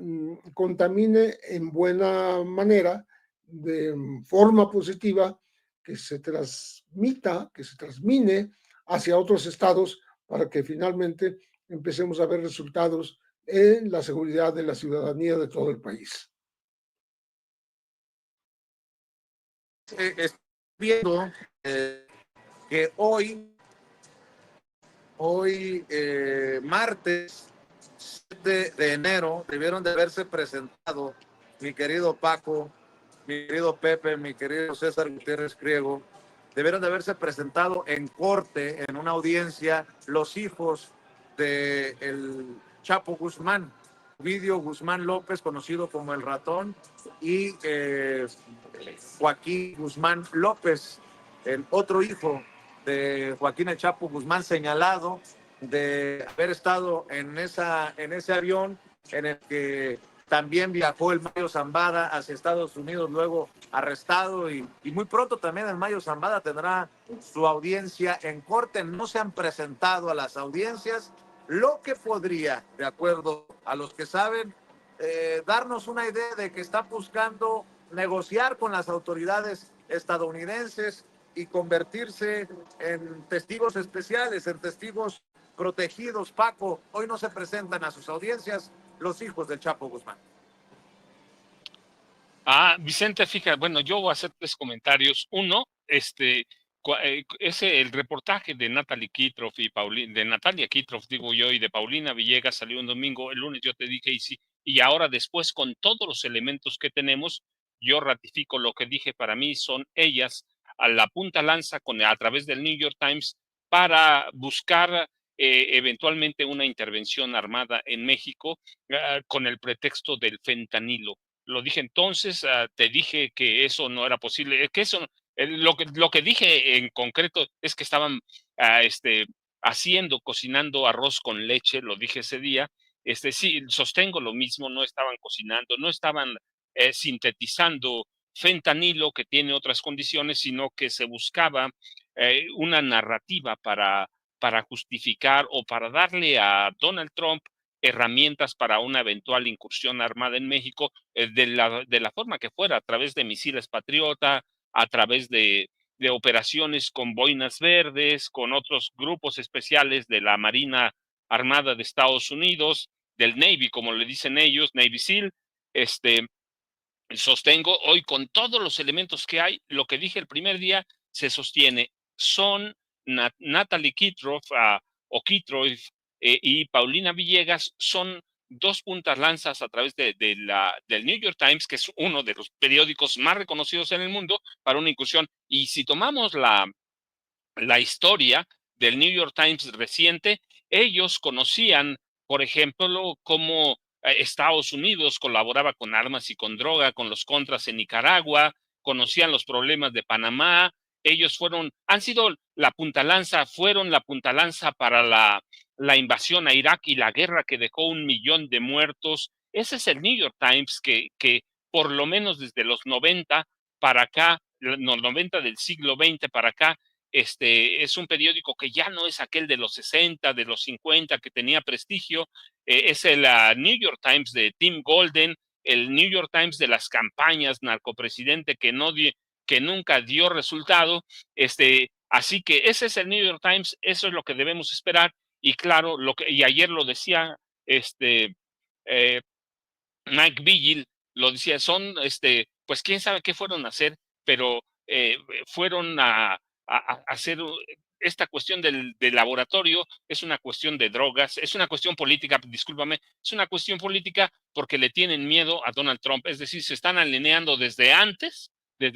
contamine en buena manera, de forma positiva, que se transmita, que se transmine hacia otros estados para que finalmente empecemos a ver resultados en la seguridad de la ciudadanía de todo el país. Estoy viendo que hoy martes 7 de enero, debieron de haberse presentado mi querido Paco, mi querido Pepe, mi querido César Gutiérrez Priego, debieron de haberse presentado en corte, en una audiencia, los hijos de el Chapo Guzmán, Ovidio Guzmán López, conocido como el Ratón, y Joaquín Guzmán López, el otro hijo de Joaquín El Chapo Guzmán, señalado de haber estado en ese avión en el que también viajó el Mayo Zambada hacia Estados Unidos, luego arrestado, y muy pronto también el Mayo Zambada tendrá su audiencia en corte. No se han presentado a las audiencias, lo que podría, de acuerdo a los que saben, darnos una idea de que está buscando negociar con las autoridades estadounidenses y convertirse en testigos especiales, en testigos protegidos. Paco, hoy no se presentan a sus audiencias los hijos del Chapo Guzmán. Vicente, fíjate, bueno, yo voy a hacer 3 comentarios. Uno, el reportaje de Natalia Kitroff digo yo, y de Paulina Villegas salió un domingo. El lunes yo te dije, y ahora después, con todos los elementos que tenemos, yo ratifico lo que dije. Para mí son ellas a la punta lanza a través del New York Times para buscar eventualmente una intervención armada en México con el pretexto del fentanilo. Lo dije entonces, te dije que eso no era posible, que eso, lo que dije en concreto es que estaban cocinando arroz con leche, lo dije ese día. Sí, sostengo lo mismo, no estaban cocinando, no estaban sintetizando fentanilo, que tiene otras condiciones, sino que se buscaba una narrativa para justificar o para darle a Donald Trump herramientas para una eventual incursión armada en México, de la forma que fuera, a través de misiles Patriota, a través de operaciones con boinas verdes, con otros grupos especiales de la Marina Armada de Estados Unidos, del Navy, como le dicen ellos, Navy SEAL. Sostengo hoy, con todos los elementos que hay, lo que dije el primer día se sostiene. Son Natalie Kitroff y Paulina Villegas, son 2 puntas lanzas a través del New York Times, que es uno de los periódicos más reconocidos en el mundo, para una incursión. Y si tomamos la historia del New York Times reciente, ellos conocían, por ejemplo, cómo Estados Unidos colaboraba con armas y con droga, con los contras en Nicaragua, conocían los problemas de Panamá. Ellos fueron la punta lanza para la invasión a Irak y la guerra que dejó 1 millón de muertos. Ese es el New York Times que por lo menos desde los 90 para acá, los 90 del siglo XX para acá, es un periódico que ya no es aquel de los 60, de los 50, que tenía prestigio. Es el New York Times de Tim Golden, el New York Times de las campañas narcopresidente que nunca dio resultado. Así que ese es el New York Times, eso es lo que debemos esperar. Y claro, y ayer lo decía Mike Vigil, lo decía, pues quién sabe qué fueron a hacer, pero fueron a hacer esta cuestión del laboratorio. Es una cuestión de drogas, es una cuestión política, discúlpame, es una cuestión política porque le tienen miedo a Donald Trump. Es decir, se están alineando desde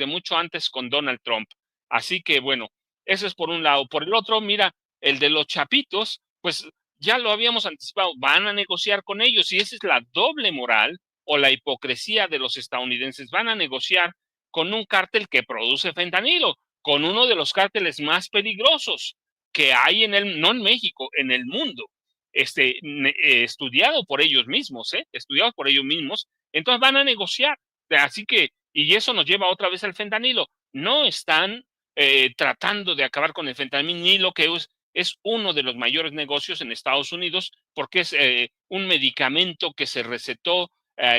mucho antes con Donald Trump. Así que bueno, eso es por un lado. Por el otro, mira, el de los chapitos, pues ya lo habíamos anticipado, van a negociar con ellos, y esa es la doble moral o la hipocresía de los estadounidenses. Van a negociar con un cártel que produce fentanilo, con uno de los cárteles más peligrosos que hay no en México, en el mundo, estudiado por ellos mismos, entonces van a negociar. Así que, y eso nos lleva otra vez al fentanilo. No están tratando de acabar con el fentanilo, que es uno de los mayores negocios en Estados Unidos porque es un medicamento que se recetó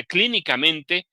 clínicamente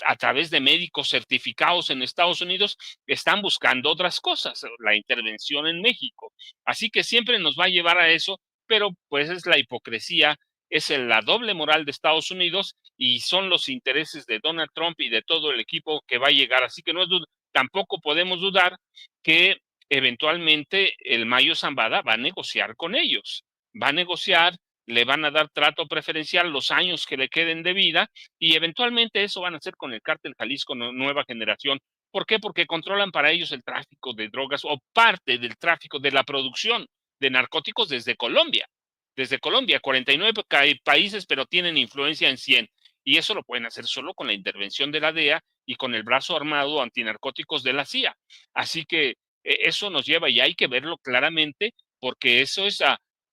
a través de médicos certificados en Estados Unidos. Están buscando otras cosas, la intervención en México. Así que siempre nos va a llevar a eso, pero pues es la hipocresía, es la doble moral de Estados Unidos y son los intereses de Donald Trump y de todo el equipo que va a llegar. Así que no es tampoco podemos dudar que eventualmente el Mayo Zambada va a negociar con ellos, va a negociar, le van a dar trato preferencial los años que le queden de vida y eventualmente eso van a hacer con el Cártel Jalisco Nueva Generación. ¿Por qué? Porque controlan para ellos el tráfico de drogas o parte del tráfico de la producción de narcóticos desde Colombia. Desde Colombia, 49 países, pero tienen influencia en 100. Y eso lo pueden hacer solo con la intervención de la DEA y con el brazo armado antinarcóticos de la CIA. Así que eso nos lleva, y hay que verlo claramente, porque eso es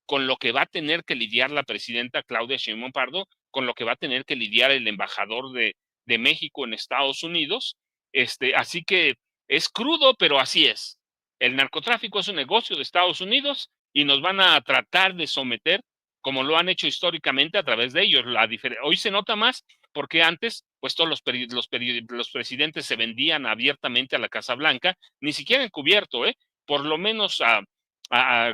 con lo que va a tener que lidiar la presidenta Claudia Sheinbaum Pardo, con lo que va a tener que lidiar el embajador de México en Estados Unidos. Así que es crudo, pero así es. El narcotráfico es un negocio de Estados Unidos y nos van a tratar de someter como lo han hecho históricamente a través de ellos. Hoy se nota más porque antes, pues todos los presidentes se vendían abiertamente a la Casa Blanca, ni siquiera encubierto, por lo menos a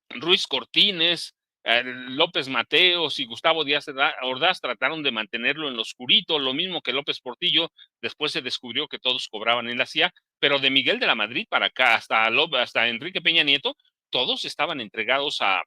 Ruiz Cortines, López Mateos y Gustavo Díaz Ordaz trataron de mantenerlo en lo oscurito, lo mismo que López Portillo. Después se descubrió que todos cobraban en la CIA, pero de Miguel de la Madrid para acá hasta Enrique Peña Nieto, todos estaban entregados a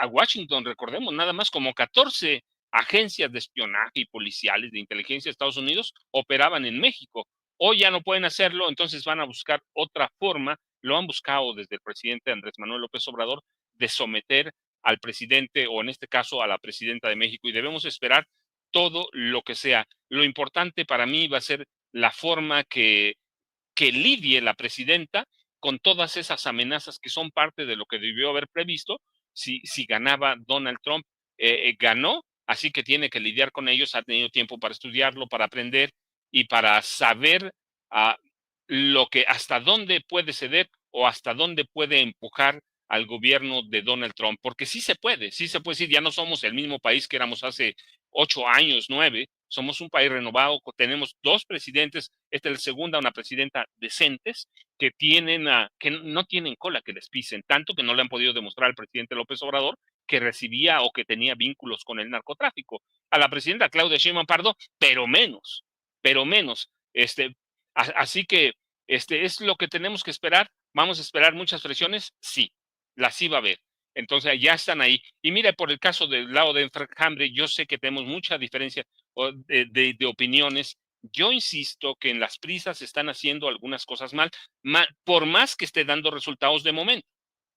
Washington. Recordemos, nada más como 14 agencias de espionaje y policiales de inteligencia de Estados Unidos operaban en México. Hoy ya no pueden hacerlo, entonces van a buscar otra forma. Lo han buscado desde el presidente Andrés Manuel López Obrador, de someter al presidente, o en este caso a la presidenta de México, y debemos esperar todo lo que sea. Lo importante para mí va a ser la forma que lidie la presidenta con todas esas amenazas que son parte de lo que debió haber previsto si ganaba Donald Trump. Ganó, así que tiene que lidiar con ellos, ha tenido tiempo para estudiarlo, para aprender y para saber hasta dónde puede ceder o hasta dónde puede empujar al gobierno de Donald Trump, porque sí se puede decir, ya no somos el mismo país que éramos hace 8 años, 9, somos un país renovado, tenemos 2 presidentes, esta es la segunda, una presidenta decentes, que que no tienen cola que les pisen, tanto que no le han podido demostrar al presidente López Obrador que recibía o que tenía vínculos con el narcotráfico. A la presidenta Claudia Sheinbaum Pardo, pero menos. Así que es lo que tenemos que esperar. Vamos a esperar muchas presiones, sí, las sí va a haber. Entonces ya están ahí. Y mire, por el caso del lado de Enjambre, yo sé que tenemos mucha diferencia de opiniones. Yo insisto que en las prisas están haciendo algunas cosas mal, por más que esté dando resultados de momento,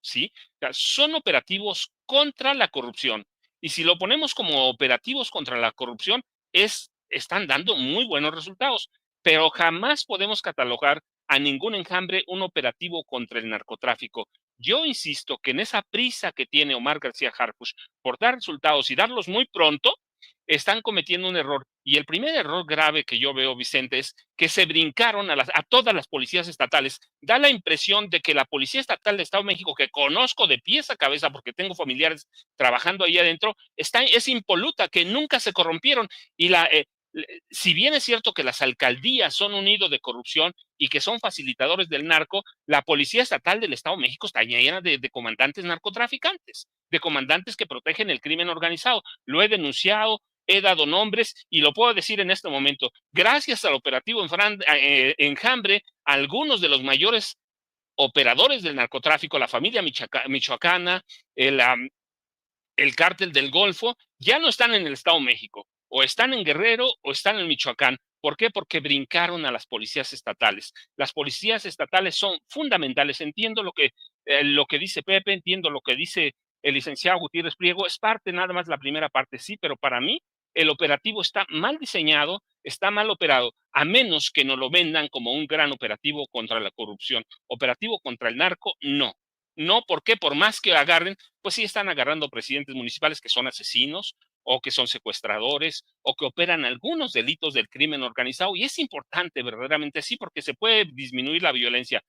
¿sí? O sea, son operativos contra la corrupción. Y si lo ponemos como operativos contra la corrupción, están dando muy buenos resultados, pero jamás podemos catalogar a ningún enjambre un operativo contra el narcotráfico. Yo insisto que en esa prisa que tiene Omar García Harfuch por dar resultados y darlos muy pronto, están cometiendo un error. Y el primer error grave que yo veo, Vicente, es que se brincaron a todas las policías estatales. Da la impresión de que la Policía Estatal de Estado de México, que conozco de pies a cabeza porque tengo familiares trabajando ahí adentro, es impoluta, que nunca se corrompieron. Y si bien es cierto que las alcaldías son un nido de corrupción y que son facilitadores del narco, la Policía Estatal del Estado de México está llena de comandantes narcotraficantes, de comandantes que protegen el crimen organizado. Lo he denunciado, he dado nombres y lo puedo decir en este momento. Gracias al operativo Enjambre, algunos de los mayores operadores del narcotráfico, la familia michoacana, el cártel del Golfo, ya no están en el Estado de México, o están en Guerrero o están en Michoacán. ¿Por qué? Porque brincaron a las policías estatales. Las policías estatales son fundamentales. Entiendo lo que dice Pepe, entiendo lo que dice el licenciado Gutiérrez Priego, es parte, nada más la primera parte, sí, pero para mí el operativo está mal diseñado, está mal operado, a menos que nos lo vendan como un gran operativo contra la corrupción. Operativo contra el narco, no. No, ¿por qué? Por más que agarren, pues sí están agarrando presidentes municipales que son asesinos o que son secuestradores o que operan algunos delitos del crimen organizado. Y es importante verdaderamente sí, porque se puede disminuir la violencia,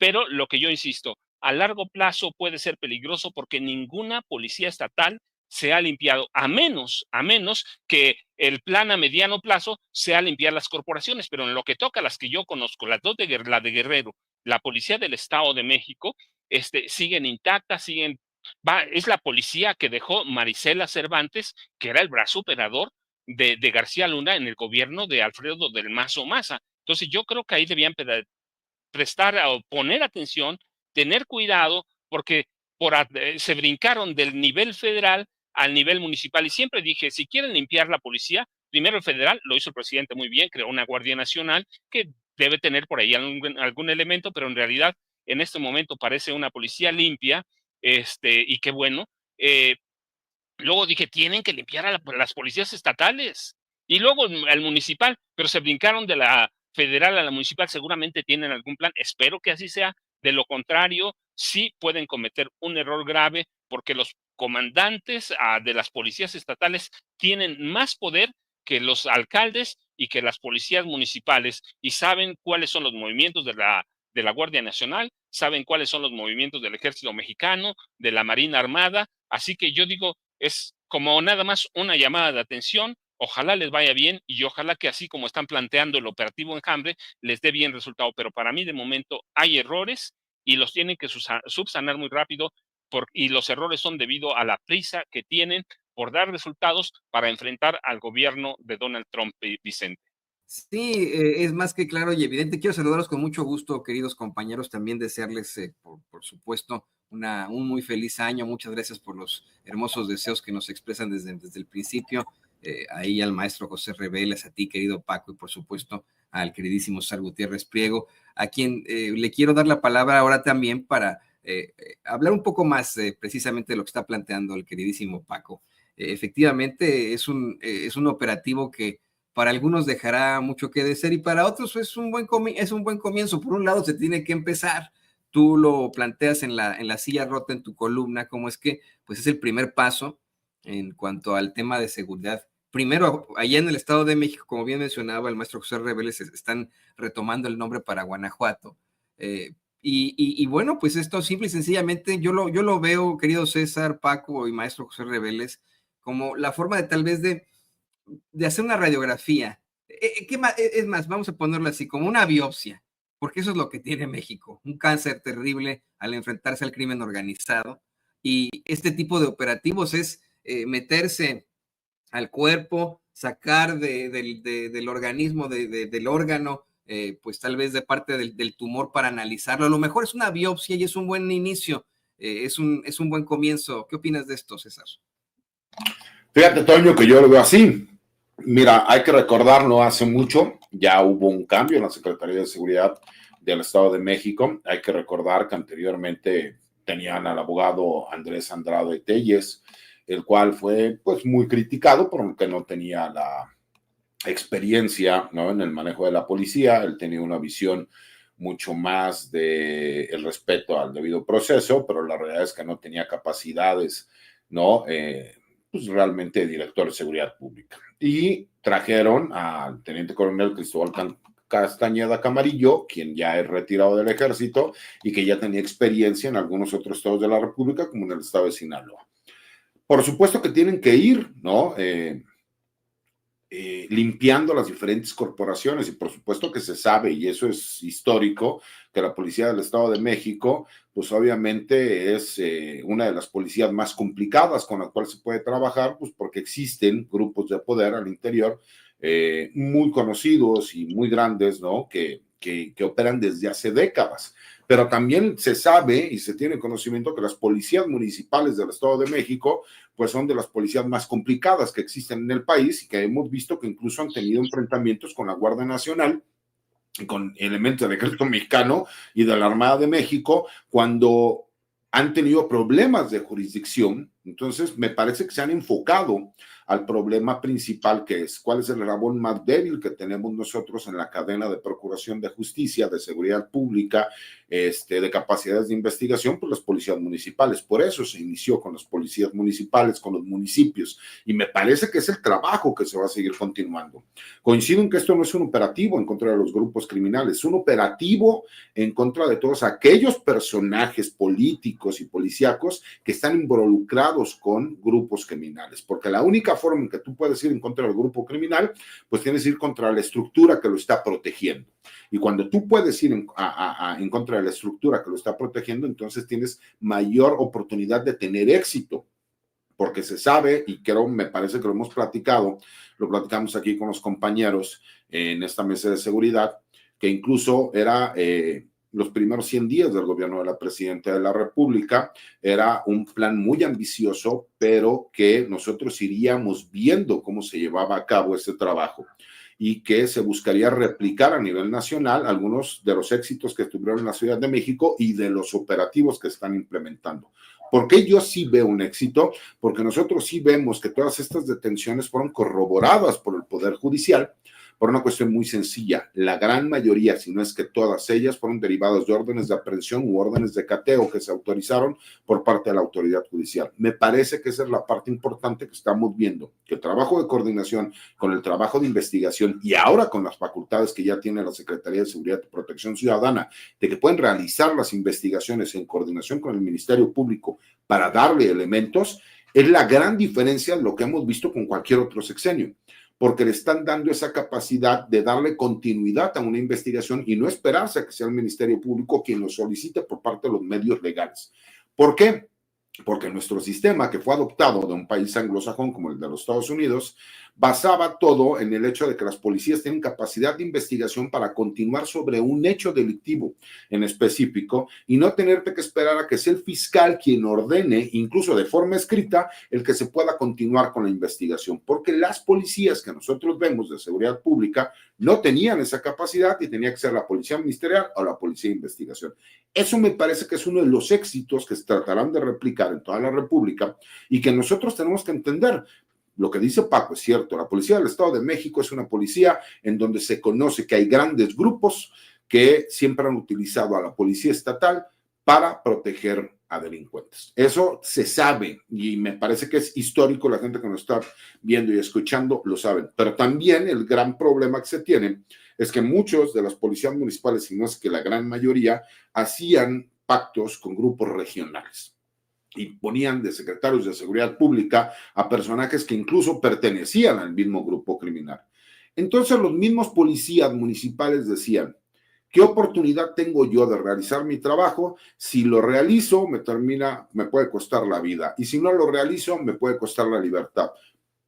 pero lo que yo insisto, a largo plazo puede ser peligroso porque ninguna policía estatal se ha limpiado, a menos que el plan a mediano plazo sea limpiar las corporaciones, pero en lo que toca a las que yo conozco, las dos la de Guerrero, la policía del Estado de México, siguen intactas, es la policía que dejó Marisela Cervantes, que era el brazo operador de García Luna en el gobierno de Alfredo del Mazo Maza. Entonces yo creo que ahí debían prestar o poner atención, tener cuidado, porque se brincaron del nivel federal al nivel municipal. Y siempre dije, si quieren limpiar la policía, primero el federal, lo hizo el presidente muy bien, creó una Guardia Nacional que debe tener por ahí algún elemento, pero en realidad en este momento parece una policía limpia, y qué bueno. Luego dije, tienen que limpiar a las policías estatales y luego al municipal, pero se brincaron de la federal a la municipal, seguramente tienen algún plan, espero que así sea, de lo contrario, sí pueden cometer un error grave porque los comandantes de las policías estatales tienen más poder que los alcaldes y que las policías municipales y saben cuáles son los movimientos de la Guardia Nacional, saben cuáles son los movimientos del Ejército Mexicano, de la Marina Armada, así que yo digo, es como nada más una llamada de atención, ojalá les vaya bien y ojalá que así como están planteando el operativo Enjambre, les dé bien resultado, pero para mí de momento hay errores y los tienen que subsanar muy rápido y los errores son debido a la prisa que tienen por dar resultados para enfrentar al gobierno de Donald Trump, Vicente. Sí, es más que claro y evidente. Quiero saludarlos con mucho gusto, queridos compañeros, también desearles, por supuesto, un muy feliz año. Muchas gracias por los hermosos deseos que nos expresan desde el principio. Ahí al maestro José Reveles, a ti, querido Paco, y por supuesto al queridísimo César Gutiérrez Priego, a quien le quiero dar la palabra ahora también para hablar un poco más precisamente de lo que está planteando el queridísimo Paco. Efectivamente, es un operativo que para algunos dejará mucho que desear y para otros es un buen comienzo. Por un lado se tiene que empezar, tú lo planteas en la silla rota en tu columna, como es que pues es el primer paso en cuanto al tema de seguridad. Primero, allá en el Estado de México, como bien mencionaba el maestro José Reveles, están retomando el nombre para Guanajuato. Y bueno, pues esto simple y sencillamente, yo lo veo, querido César, Paco y maestro José Reveles, como la forma de tal vez de hacer una radiografía. ¿Qué más? Es más, vamos a ponerlo así, como una biopsia, porque eso es lo que tiene México, un cáncer terrible al enfrentarse al crimen organizado. Y este tipo de operativos es meterse al cuerpo, sacar del organismo, del órgano, pues tal vez de parte del tumor para analizarlo. A lo mejor es una biopsia y es un buen inicio, es un buen comienzo. ¿Qué opinas de esto, César? Fíjate, Toño, que yo lo veo así. Mira, hay que recordar, no hace mucho, ya hubo un cambio en la Secretaría de Seguridad del Estado de México. Hay que recordar que anteriormente tenían al abogado Andrés Andrade Telles, el cual fue pues muy criticado porque no tenía la experiencia, ¿no?, en el manejo de la policía. Él tenía una visión mucho más de el respeto al debido proceso, pero la realidad es que no tenía capacidades, ¿no?, pues realmente director de seguridad pública. Y trajeron al teniente coronel Cristóbal Castañeda Camarillo, quien ya es retirado del ejército y que ya tenía experiencia en algunos otros estados de la República, como en el estado de Sinaloa. Por supuesto que tienen que ir, ¿no?, limpiando las diferentes corporaciones, y por supuesto que se sabe, y eso es histórico, que la Policía del Estado de México, pues obviamente es una de las policías más complicadas con la cual se puede trabajar, pues porque existen grupos de poder al interior muy conocidos y muy grandes, ¿no?, que operan desde hace décadas. Pero también se sabe y se tiene conocimiento que las policías municipales del Estado de México pues son de las policías más complicadas que existen en el país y que hemos visto que incluso han tenido enfrentamientos con la Guardia Nacional, con elementos del Ejército Mexicano y de la Armada de México, cuando han tenido problemas de jurisdicción, Entonces, me parece que se han enfocado al problema principal, que es cuál es el eslabón más débil que tenemos nosotros en la cadena de procuración de justicia, de seguridad pública, de capacidades de investigación, por las policías municipales. Por eso se inició con las policías municipales, con los municipios, y me parece que es el trabajo que se va a seguir continuando. Coincido en que esto no es un operativo en contra de los grupos criminales, es un operativo en contra de todos aquellos personajes políticos y policíacos que están involucrados con grupos criminales, porque la única forma en que tú puedes ir en contra del grupo criminal, pues tienes que ir contra la estructura que lo está protegiendo. Y cuando tú puedes ir en contra de la estructura que lo está protegiendo, entonces tienes mayor oportunidad de tener éxito, porque se sabe, y creo, me parece que lo hemos platicado, lo platicamos aquí con los compañeros en esta mesa de seguridad, que incluso era los primeros 100 días del gobierno de la presidenta de la República, era un plan muy ambicioso, pero que nosotros iríamos viendo cómo se llevaba a cabo este trabajo y que se buscaría replicar a nivel nacional algunos de los éxitos que tuvieron en la Ciudad de México y de los operativos que están implementando. ¿Por qué yo sí veo un éxito? Porque nosotros sí vemos que todas estas detenciones fueron corroboradas por el Poder Judicial por una cuestión muy sencilla. La gran mayoría, si no es que todas ellas, fueron derivadas de órdenes de aprehensión u órdenes de cateo que se autorizaron por parte de la autoridad judicial. Me parece que esa es la parte importante que estamos viendo, que el trabajo de coordinación con el trabajo de investigación y ahora con las facultades que ya tiene la Secretaría de Seguridad y Protección Ciudadana, de que pueden realizar las investigaciones en coordinación con el Ministerio Público para darle elementos, es la gran diferencia de lo que hemos visto con cualquier otro sexenio, porque le están dando esa capacidad de darle continuidad a una investigación y no esperarse a que sea el Ministerio Público quien lo solicite por parte de los medios legales. ¿Por qué? Porque nuestro sistema, que fue adoptado de un país anglosajón como el de los Estados Unidos, basaba todo en el hecho de que las policías tienen capacidad de investigación para continuar sobre un hecho delictivo en específico y no tenerte que esperar a que sea el fiscal quien ordene, incluso de forma escrita, el que se pueda continuar con la investigación, porque las policías que nosotros vemos de seguridad pública no tenían esa capacidad y tenía que ser la policía ministerial o la policía de investigación. Eso me parece que es uno de los éxitos que se tratarán de replicar en toda la República y que nosotros tenemos que entender. Lo que dice Paco es cierto, la Policía del Estado de México es una policía en donde se conoce que hay grandes grupos que siempre han utilizado a la Policía Estatal para proteger a delincuentes. Eso se sabe y me parece que es histórico, la gente que nos está viendo y escuchando lo saben, pero también el gran problema que se tiene es que muchos de las policías municipales, si no es que la gran mayoría, hacían pactos con grupos regionales y ponían de secretarios de seguridad pública a personajes que incluso pertenecían al mismo grupo criminal. Entonces los mismos policías municipales decían, ¿qué oportunidad tengo yo de realizar mi trabajo? Si lo realizo, me puede costar la vida, y si no lo realizo, me puede costar la libertad.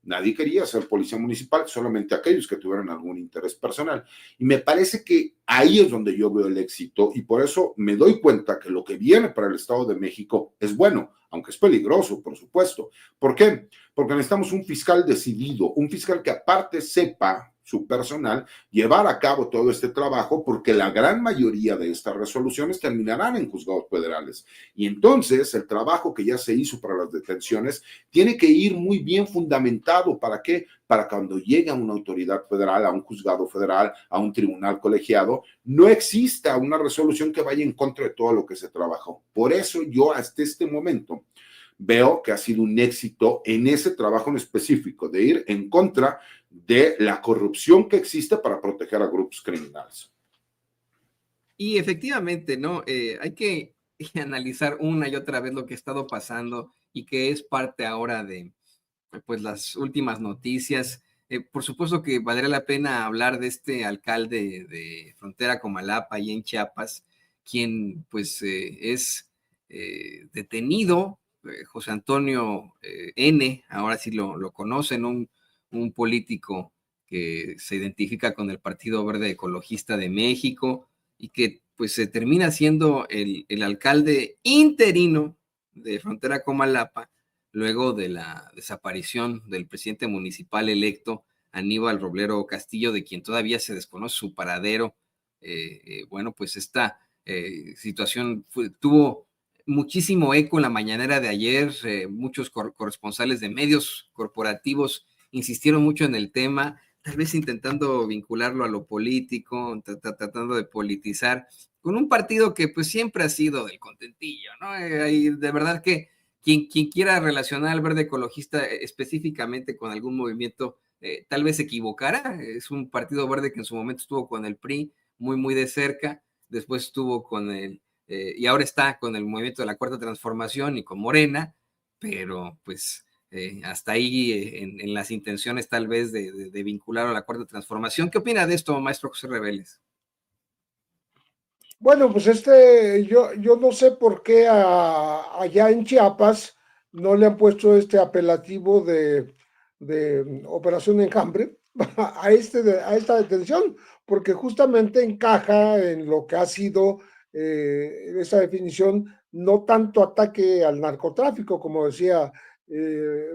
Nadie quería ser policía municipal, solamente aquellos que tuvieran algún interés personal. Y me parece que ahí es donde yo veo el éxito y por eso me doy cuenta que lo que viene para el Estado de México es bueno, aunque es peligroso, por supuesto. ¿Por qué? Porque necesitamos un fiscal decidido, un fiscal que aparte sepa su personal llevar a cabo todo este trabajo, porque la gran mayoría de estas resoluciones terminarán en juzgados federales. Y entonces el trabajo que ya se hizo para las detenciones tiene que ir muy bien fundamentado. ¿Para qué? Para cuando llegue a una autoridad federal, a un juzgado federal, a un tribunal colegiado, no exista una resolución que vaya en contra de todo lo que se trabajó. Por eso yo hasta este momento veo que ha sido un éxito en ese trabajo en específico, de ir en contra de la corrupción que existe para proteger a grupos criminales. Y efectivamente, ¿no? Hay que analizar una y otra vez lo que ha estado pasando y que es parte ahora de pues, las últimas noticias. Por supuesto que valdría la pena hablar de este alcalde de Frontera Comalapa, y en Chiapas, quien pues es detenido, José Antonio N., ahora sí lo conocen, un político que se identifica con el Partido Verde Ecologista de México y que pues se termina siendo el alcalde interino de Frontera Comalapa luego de la desaparición del presidente municipal electo Aníbal Roblero Castillo, de quien todavía se desconoce su paradero. Bueno, pues esta situación tuvo muchísimo eco en la mañanera de ayer. Muchos corresponsales de medios corporativos insistieron mucho en el tema, tal vez intentando vincularlo a lo político, tratando de politizar, con un partido que pues siempre ha sido del contentillo, ¿no? Y de verdad que quien quiera relacionar al Verde Ecologista específicamente con algún movimiento, tal vez se equivocara. Es un partido verde que en su momento estuvo con el PRI muy de cerca, después estuvo con y ahora está con el movimiento de la Cuarta Transformación y con Morena, pero pues hasta ahí en las intenciones tal vez de vincular a la Cuarta Transformación. ¿Qué opina de esto, maestro José Reveles? Bueno, pues yo no sé por qué allá en Chiapas no le han puesto este apelativo de Operación Enjambre a esta detención, porque justamente encaja en lo que ha sido esa definición, no tanto ataque al narcotráfico, como decía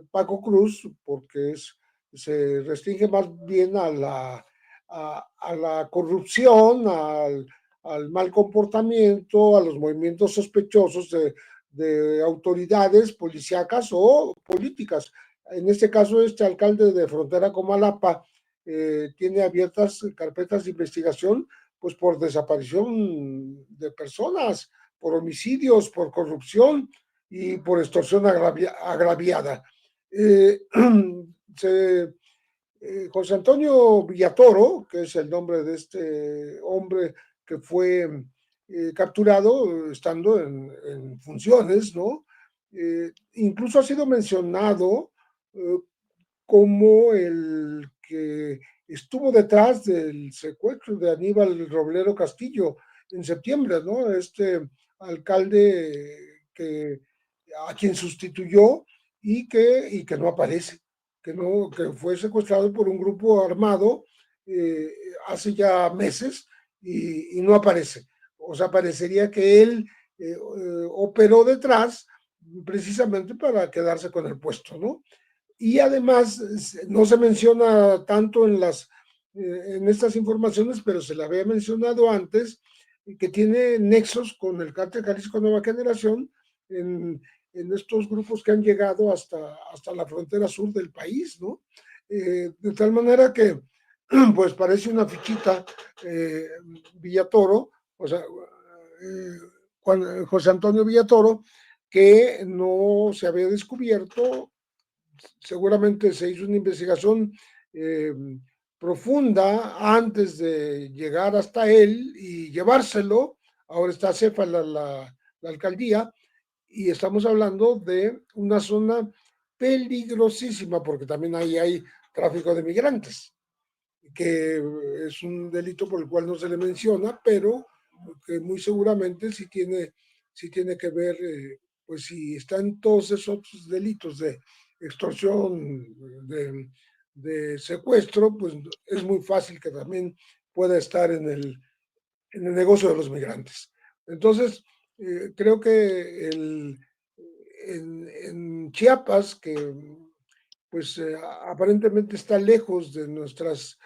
Paco Cruz, porque se restringe más bien a la corrupción, al mal comportamiento, a los movimientos sospechosos de autoridades policíacas o políticas. En este caso, este alcalde de frontera Comalapa tiene abiertas carpetas de investigación pues por desaparición de personas, por homicidios, por corrupción y por extorsión agraviada. José Antonio Villatoro, que es el nombre de este hombre que fue capturado estando en funciones, ¿no? Incluso ha sido mencionado como el que estuvo detrás del secuestro de Aníbal Roblero Castillo en septiembre, ¿no? Este alcalde a quien sustituyó y que no aparece, que fue secuestrado por un grupo armado hace ya meses y no aparece. O sea, parecería que él operó detrás precisamente para quedarse con el puesto, ¿no? Y además no se menciona tanto en estas informaciones, pero se le había mencionado antes, que tiene nexos con el Cártel Jalisco Nueva Generación en estos grupos que han llegado hasta la frontera sur del país, ¿no? De tal manera que, pues parece una fichita Villatoro, o sea, José Antonio Villatoro, que no se había descubierto. Seguramente se hizo una investigación profunda antes de llegar hasta él y llevárselo. Ahora está acéfala la alcaldía y estamos hablando de una zona peligrosísima porque también ahí hay tráfico de migrantes, que es un delito por el cual no se le menciona, pero que muy seguramente sí tiene que ver, pues si están todos esos delitos de extorsión, de secuestro, pues es muy fácil que también pueda estar en el negocio de los migrantes. Entonces, creo que en Chiapas, que pues aparentemente está lejos de nuestras,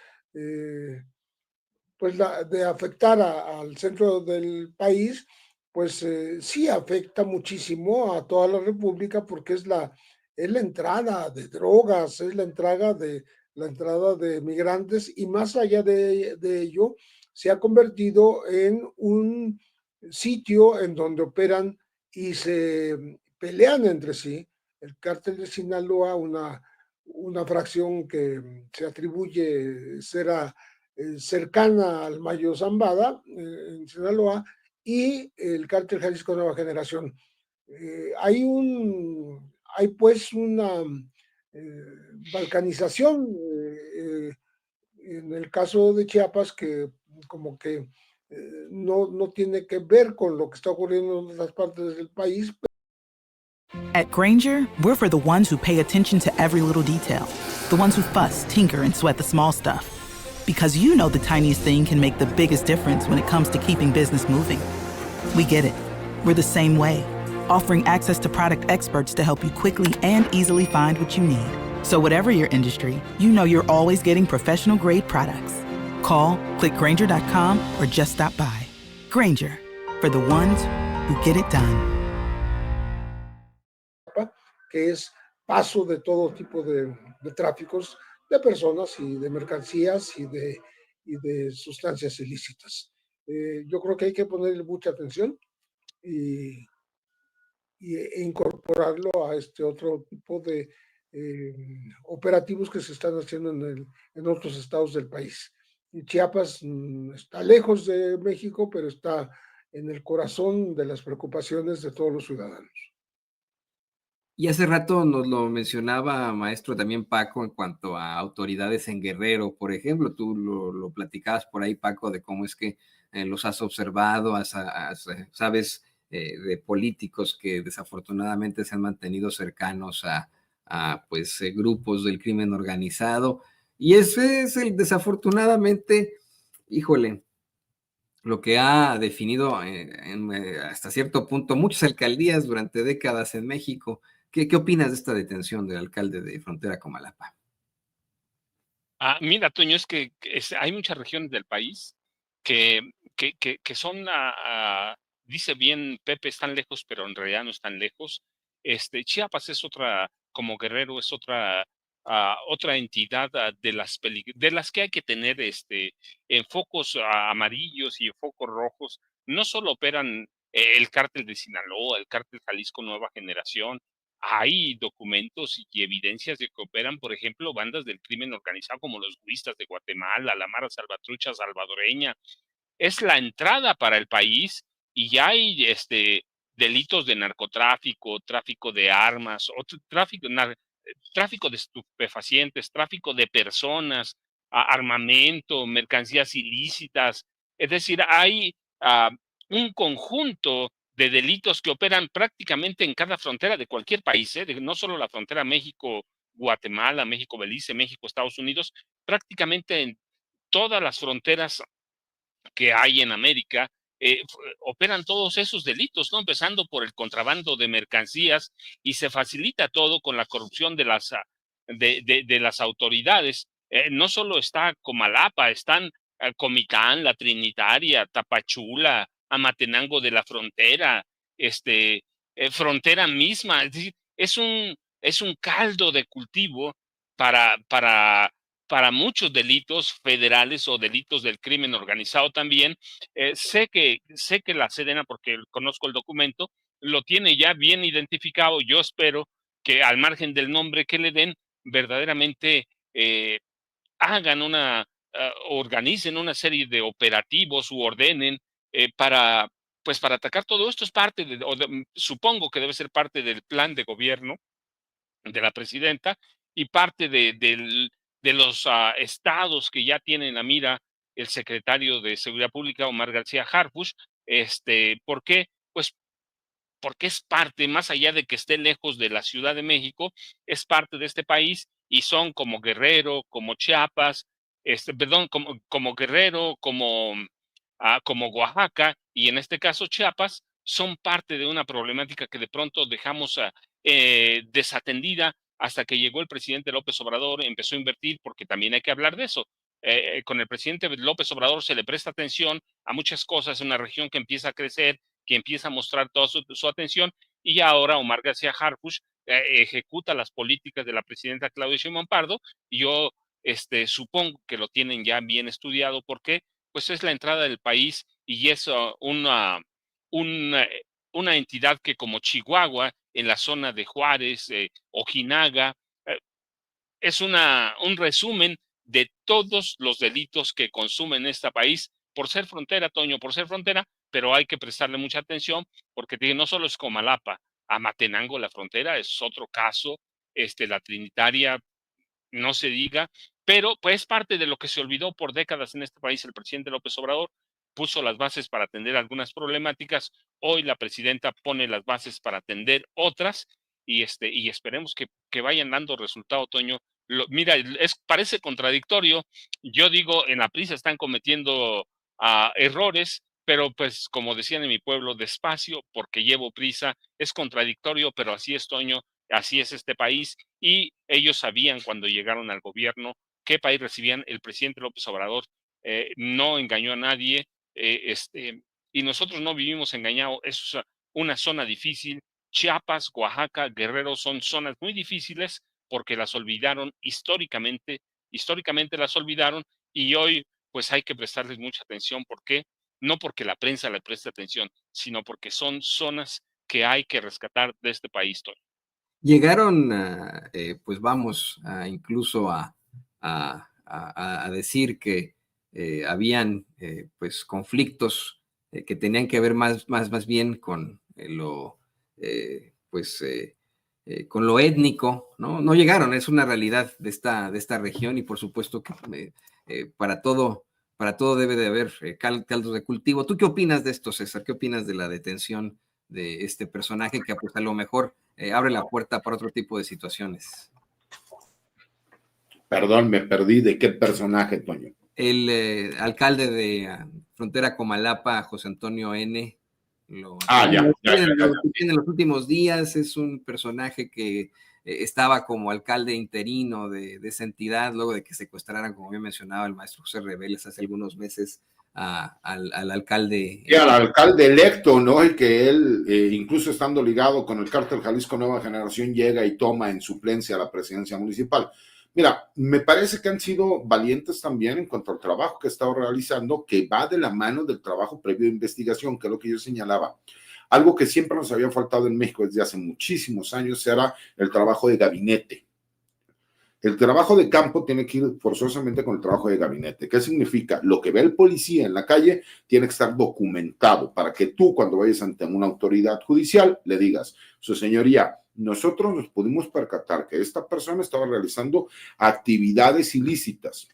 pues de afectar al centro del país, pues sí afecta muchísimo a toda la República porque es la entrada de drogas, es la entrada de migrantes y más allá de ello, se ha convertido en un sitio en donde operan y se pelean entre sí. El cártel de Sinaloa, una fracción que se atribuye ser cercana al Mayo Zambada en Sinaloa y el cártel Jalisco Nueva Generación. Hay pues una balcanización en el caso de Chiapas que como que no tiene que ver con lo que está ocurriendo en otras partes del país. At Grainger, we're for the ones who pay attention to every little detail, the ones who fuss, tinker, and sweat the small stuff. Because you know the tiniest thing can make the biggest difference when it comes to keeping business moving. We get it. We're the same way, offering access to product experts to help you quickly and easily find what you need. So whatever your industry, you know you're always getting professional-grade products. Call, click Grainger.com, or just stop by. Grainger, for the ones who get it done. que es paso de todo tipo de tráficos de personas y de mercancías y de sustancias ilícitas. Yo creo que hay que ponerle mucha atención y, e incorporarlo a este otro tipo de operativos que se están haciendo en otros estados del país. Y Chiapas está lejos de México, pero está en el corazón de las preocupaciones de todos los ciudadanos. Y hace rato nos lo mencionaba, maestro, también Paco, en cuanto a autoridades en Guerrero, por ejemplo, tú lo platicabas por ahí, Paco, de cómo es que los has observado, sabes, de políticos que desafortunadamente se han mantenido cercanos a pues, grupos del crimen organizado. Y ese es desafortunadamente, híjole, lo que ha definido hasta cierto punto muchas alcaldías durante décadas en México. ¿Qué opinas de esta detención del alcalde de Frontera Comalapa? Mira, Toño, es que hay muchas regiones del país que, que son, dice bien Pepe, están lejos, pero en realidad no están lejos. Chiapas es otra, como Guerrero, es otra, otra entidad de las que hay que tener en focos amarillos y en focos rojos. No solo operan el cártel de Sinaloa, el cártel Jalisco Nueva Generación. Hay documentos y evidencias de que operan, por ejemplo, bandas del crimen organizado como los Huistas de Guatemala, la Mara Salvatrucha salvadoreña. Es la entrada para el país y ya hay delitos de narcotráfico, tráfico de armas, tráfico de estupefacientes, tráfico de personas, armamento, mercancías ilícitas. Es decir, hay un conjunto de delitos que operan prácticamente en cada frontera de cualquier país, no solo la frontera México-Guatemala, México-Belice, México-Estados Unidos, prácticamente en todas las fronteras que hay en América, operan todos esos delitos, ¿no? Empezando por el contrabando de mercancías y se facilita todo con la corrupción de de las autoridades. No solo está Comalapa, están Comitán, La Trinitaria, Tapachula, Amatenango de la Frontera, Frontera misma. Es decir, es un caldo de cultivo para, para para muchos delitos federales o delitos del crimen organizado también. Sé que la Sedena, porque conozco el documento, lo tiene ya bien identificado. Yo espero que al margen del nombre que le den, verdaderamente hagan organicen una serie de operativos u ordenen para, pues para atacar todo esto. Es parte supongo que debe ser parte del plan de gobierno de la presidenta y parte de los estados que ya tienen a mira el secretario de Seguridad Pública, Omar García Harfuch. ¿Por qué? Pues porque es parte, más allá de que esté lejos de la Ciudad de México, es parte de este país y son como Guerrero, como Chiapas, perdón, como Guerrero, como Oaxaca y en este caso Chiapas, son parte de una problemática que de pronto dejamos desatendida hasta que llegó el presidente López Obrador, empezó a invertir, porque también hay que hablar de eso. Con el presidente López Obrador se le presta atención a muchas cosas en una región que empieza a crecer, que empieza a mostrar toda su atención, y ahora Omar García Harfuch ejecuta las políticas de la presidenta Claudia Sheinbaum Pardo, y yo supongo que lo tienen ya bien estudiado, porque pues es la entrada del país y es una, una entidad que como Chihuahua, en la zona de Juárez, Ojinaga, es un resumen de todos los delitos que consumen este país por ser frontera, Toño, por ser frontera, pero hay que prestarle mucha atención porque no solo es Comalapa, Amatenango, la frontera, es otro caso, la Trinitaria, no se diga, pero pues parte de lo que se olvidó por décadas en este país. El presidente López Obrador puso las bases para atender algunas problemáticas, hoy la presidenta pone las bases para atender otras y esperemos que vayan dando resultado, Toño. Mira, parece contradictorio, yo digo, en la prisa están cometiendo errores, pero pues como decían en mi pueblo, despacio porque llevo prisa, es contradictorio, pero así es, Toño, así es este país, y ellos sabían cuando llegaron al gobierno qué país recibían. El presidente López Obrador no engañó a nadie, y nosotros no vivimos engañados. Es una zona difícil, Chiapas, Oaxaca, Guerrero son zonas muy difíciles porque las olvidaron históricamente las olvidaron y hoy pues hay que prestarles mucha atención. ¿Por qué? No porque la prensa le preste atención, sino porque son zonas que hay que rescatar de este país, Toño. Llegaron, pues vamos, incluso a decir que habían pues conflictos que tenían que ver más bien con con lo étnico, ¿no? No llegaron, es una realidad de esta región y por supuesto que para todo debe de haber caldos de cultivo. ¿Tú qué opinas de esto, César? ¿Qué opinas de la detención de este personaje que pues a lo mejor abre la puerta para otro tipo de situaciones? Perdón, me perdí. ¿De qué personaje, Toño? El alcalde de Frontera Comalapa, José Antonio N. Lo en los últimos días. Es un personaje que estaba como alcalde interino de esa entidad, luego de que secuestraran, como bien mencionaba el maestro José Reveles hace algunos meses, al alcalde. Sí, al alcalde electo, ¿no? Y que él, incluso estando ligado con el cártel Jalisco Nueva Generación, llega y toma en suplencia a la presidencia municipal. Mira, me parece que han sido valientes también en cuanto al trabajo que he estado realizando, que va de la mano del trabajo previo de investigación, que es lo que yo señalaba. Algo que siempre nos había faltado en México desde hace muchísimos años era el trabajo de gabinete. El trabajo de campo tiene que ir forzosamente con el trabajo de gabinete. ¿Qué significa? Lo que ve el policía en la calle tiene que estar documentado para que tú, cuando vayas ante una autoridad judicial, le digas: su señoría, nosotros nos pudimos percatar que esta persona estaba realizando actividades ilícitas,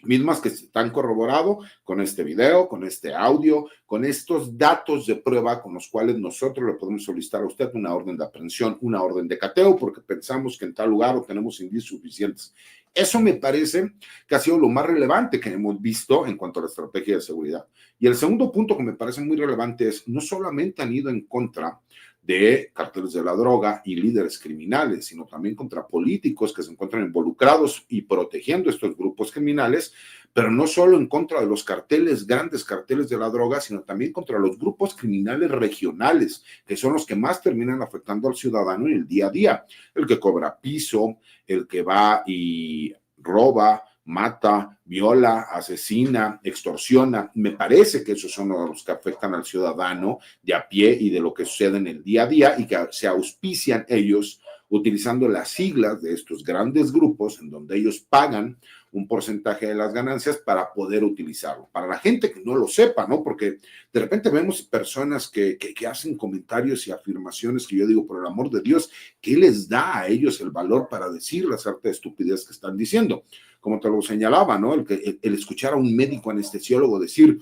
mismas que están corroborado con este video, con este audio, con estos datos de prueba con los cuales nosotros le podemos solicitar a usted una orden de aprehensión, una orden de cateo, porque pensamos que en tal lugar o tenemos indicios suficientes. Eso me parece que ha sido lo más relevante que hemos visto en cuanto a la estrategia de seguridad. Y el segundo punto que me parece muy relevante es, no solamente han ido en contra de carteles de la droga y líderes criminales, sino también contra políticos que se encuentran involucrados y protegiendo estos grupos criminales, pero no solo en contra de los carteles, grandes carteles de la droga, sino también contra los grupos criminales regionales, que son los que más terminan afectando al ciudadano en el día a día. El que cobra piso, el que va y roba, mata, viola, asesina, extorsiona. Me parece que esos son los que afectan al ciudadano de a pie y de lo que sucede en el día a día, y que se auspician ellos utilizando las siglas de estos grandes grupos en donde ellos pagan un porcentaje de las ganancias para poder utilizarlo. Para la gente que no lo sepa, ¿no? Porque de repente vemos personas que hacen comentarios y afirmaciones que yo digo, por el amor de Dios, ¿qué les da a ellos el valor para decir la sarta de estupidez que están diciendo? Como te lo señalaba, ¿no? El escuchar a un médico anestesiólogo decir,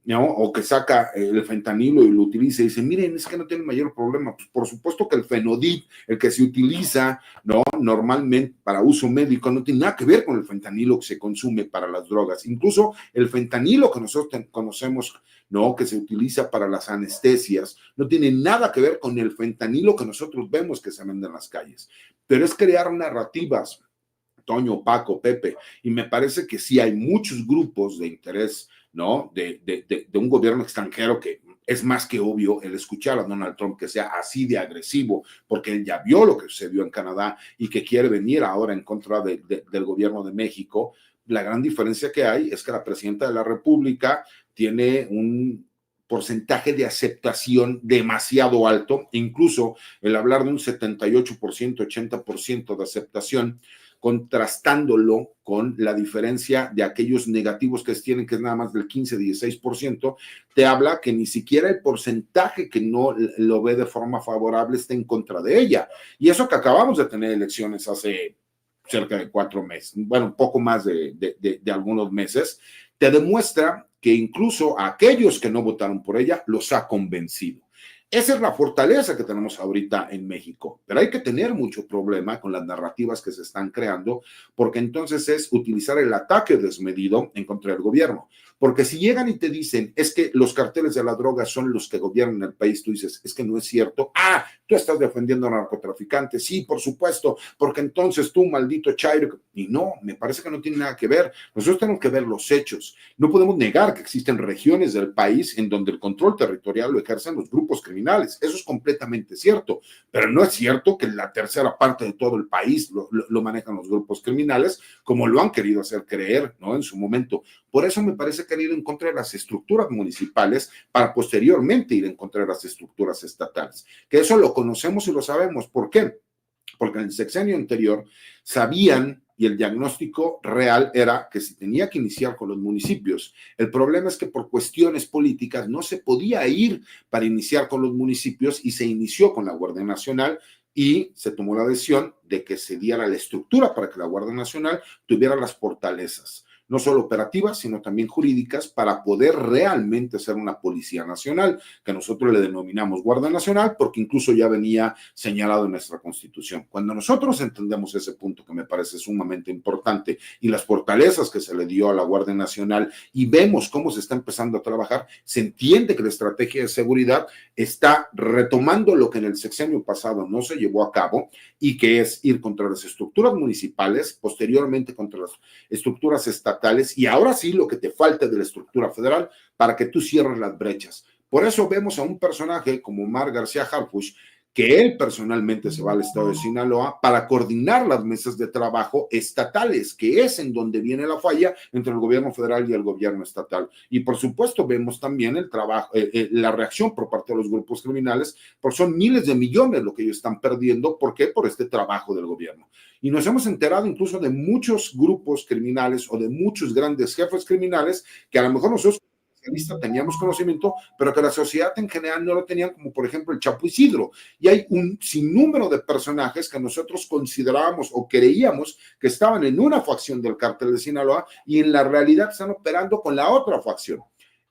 ¿no? O que saca el fentanilo y lo utiliza y dice, miren, es que no tiene mayor problema. Pues por supuesto que el Fenodip, el que se utiliza, ¿no? Normalmente para uso médico, no tiene nada que ver con el fentanilo que se consume para las drogas. Incluso el fentanilo que nosotros conocemos, ¿no? Que se utiliza para las anestesias, no tiene nada que ver con el fentanilo que nosotros vemos que se vende en las calles. Pero es crear narrativas, Toño, Paco, Pepe, y me parece que sí hay muchos grupos de interés, ¿no? De un gobierno extranjero que es más que obvio el escuchar a Donald Trump que sea así de agresivo, porque él ya vio lo que sucedió en Canadá y que quiere venir ahora en contra del gobierno de México. La gran diferencia que hay es que la presidenta de la República tiene un porcentaje de aceptación demasiado alto, incluso el hablar de un 78%, 80% de aceptación, contrastándolo con la diferencia de aquellos negativos que tienen, que es nada más del 15, 16%, te habla que ni siquiera el porcentaje que no lo ve de forma favorable está en contra de ella. Y eso que acabamos de tener elecciones hace cerca de 4 meses, bueno, un poco más de algunos meses, te demuestra que incluso a aquellos que no votaron por ella los ha convencido. Esa es la fortaleza que tenemos ahorita en México, pero hay que tener mucho problema con las narrativas que se están creando, porque entonces es utilizar el ataque desmedido en contra del gobierno. Porque si llegan y te dicen, es que los carteles de la droga son los que gobiernan el país, tú dices, es que no es cierto. Ah, tú estás defendiendo a narcotraficantes. Sí, por supuesto, porque entonces tú, maldito chairo. Y no, me parece que no tiene nada que ver. Nosotros tenemos que ver los hechos. No podemos negar que existen regiones del país en donde el control territorial lo ejercen los grupos criminales criminales. Eso es completamente cierto, pero no es cierto que la tercera parte de todo el país lo manejan los grupos criminales, como lo han querido hacer creer, ¿no? En su momento. Por eso me parece que han ido en contra de las estructuras municipales para posteriormente ir en contra de las estructuras estatales. Que eso lo conocemos y lo sabemos. ¿Por qué? Porque en el sexenio anterior sabían, y el diagnóstico real era que se tenía que iniciar con los municipios. El problema es que por cuestiones políticas no se podía ir para iniciar con los municipios y se inició con la Guardia Nacional y se tomó la decisión de que se diera la estructura para que la Guardia Nacional tuviera las fortalezas, no solo operativas, sino también jurídicas, para poder realmente ser una policía nacional, que nosotros le denominamos Guardia Nacional, porque incluso ya venía señalado en nuestra Constitución. Cuando nosotros entendemos ese punto, que me parece sumamente importante, y las fortalezas que se le dio a la Guardia Nacional, y vemos cómo se está empezando a trabajar, se entiende que la estrategia de seguridad está retomando lo que en el sexenio pasado no se llevó a cabo, y que es ir contra las estructuras municipales, posteriormente contra las estructuras estatales, y ahora sí lo que te falta de la estructura federal para que tú cierres las brechas. Por eso vemos a un personaje como Omar García Harfuch, que él personalmente se va al estado de Sinaloa para coordinar las mesas de trabajo estatales, que es en donde viene la falla entre el gobierno federal y el gobierno estatal. Y por supuesto vemos también el trabajo, la reacción por parte de los grupos criminales, porque son miles de millones lo que ellos están perdiendo. ¿Por qué? Por este trabajo del gobierno. Y nos hemos enterado incluso de muchos grupos criminales o de muchos grandes jefes criminales que a lo mejor nosotros teníamos conocimiento, pero que la sociedad en general no lo tenían, como por ejemplo el Chapo Isidro. Y hay un sinnúmero de personajes que nosotros considerábamos o creíamos que estaban en una facción del cártel de Sinaloa y en la realidad están operando con la otra facción.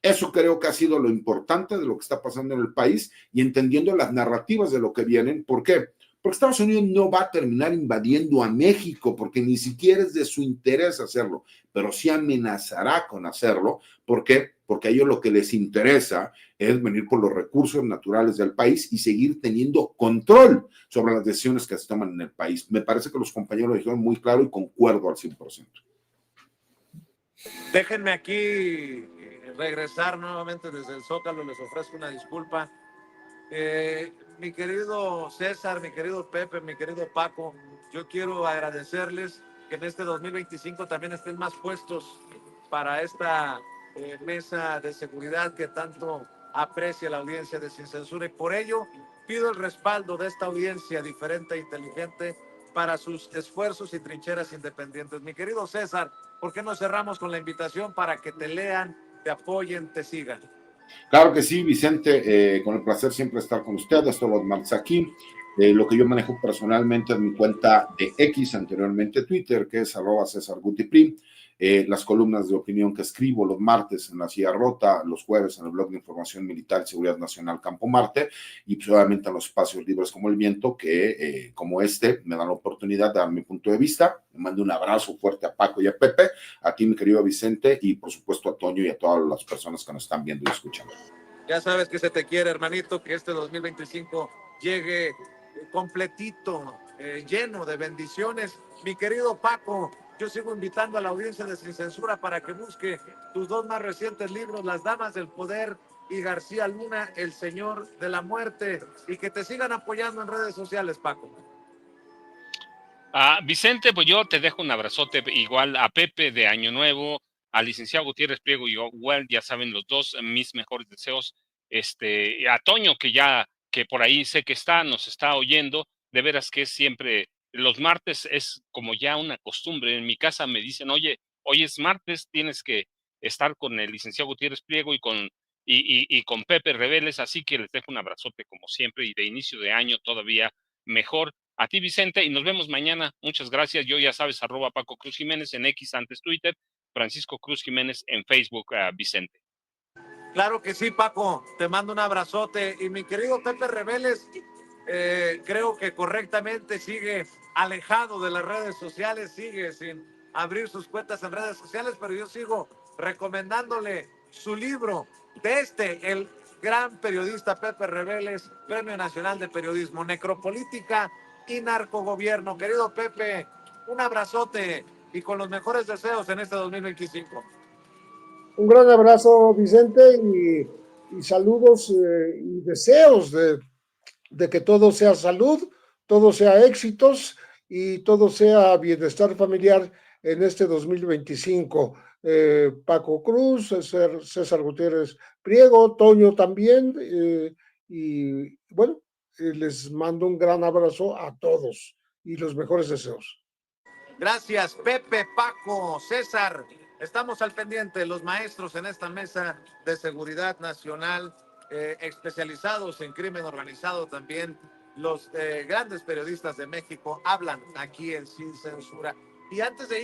Eso creo que ha sido lo importante de lo que está pasando en el país y entendiendo las narrativas de lo que vienen. ¿Por qué? Porque Estados Unidos no va a terminar invadiendo a México, porque ni siquiera es de su interés hacerlo, pero sí amenazará con hacerlo. ¿Por qué? Porque a ellos lo que les interesa es venir por los recursos naturales del país y seguir teniendo control sobre las decisiones que se toman en el país. Me parece que los compañeros lo dijeron muy claro y concuerdo al 100%. Déjenme aquí regresar nuevamente desde el Zócalo, les ofrezco una disculpa. Mi querido César, mi querido Pepe, mi querido Paco, yo quiero agradecerles que en este 2025 también estén más puestos para esta mesa de seguridad que tanto aprecia la audiencia de Sin Censura, y por ello pido el respaldo de esta audiencia diferente e inteligente para sus esfuerzos y trincheras independientes. Mi querido César, ¿por qué no cerramos con la invitación para que te lean, te apoyen, te sigan? Claro que sí, Vicente, con el placer siempre estar con ustedes, todos los martes aquí. Lo que yo manejo personalmente es mi cuenta de X, anteriormente Twitter, que es @CésarGutiPrim. Las columnas de opinión que escribo los martes en La Silla Rota, los jueves en el blog de información militar y seguridad nacional Campo Marte, y pues obviamente en los espacios libres como El Viento, que como este me dan la oportunidad de dar mi punto de vista. Me mando un abrazo fuerte a Paco y a Pepe, a ti mi querido Vicente, y por supuesto a Toño y a todas las personas que nos están viendo y escuchando. Ya sabes que se te quiere, hermanito, que este 2025 llegue completito, lleno de bendiciones. Mi querido Paco, yo sigo invitando a la audiencia de Sin Censura para que busque tus dos más recientes libros, Las Damas del Poder y García Luna, El Señor de la Muerte, y que te sigan apoyando en redes sociales, Paco. Vicente, pues yo te dejo un abrazote igual a Pepe de Año Nuevo, al licenciado Gutiérrez Priego y igual, ya saben los dos, mis mejores deseos. A Toño, que por ahí sé que nos está oyendo, de veras que es siempre, los martes es como ya una costumbre. En mi casa me dicen, oye, hoy es martes, tienes que estar con el licenciado Gutiérrez Priego y con Pepe Rebeles, así que les dejo un abrazote como siempre y de inicio de año todavía mejor. A ti, Vicente, y nos vemos mañana. Muchas gracias. Yo ya sabes, @Paco Cruz Jiménez en X, antes Twitter, Francisco Cruz Jiménez en Facebook, Vicente. Claro que sí, Paco, te mando un abrazote. Y mi querido Pepe Rebeles, creo que correctamente sigue alejado de las redes sociales, sigue sin abrir sus cuentas en redes sociales, pero yo sigo recomendándole su libro de el gran periodista Pepe Rebeles, Premio Nacional de Periodismo, Necropolítica y Narcogobierno. Querido Pepe, un abrazote y con los mejores deseos en este 2025. Un gran abrazo, Vicente, y saludos y deseos de que todo sea salud, todo sea éxitos y todo sea bienestar familiar en este 2025. Paco Cruz, César Gutiérrez Priego, Toño también, y bueno, les mando un gran abrazo a todos y los mejores deseos. Gracias, Pepe, Paco, César. Estamos al pendiente, los maestros en esta mesa de seguridad nacional, especializados en crimen organizado también. Los grandes periodistas de México hablan aquí en Sin Censura. Y antes de ir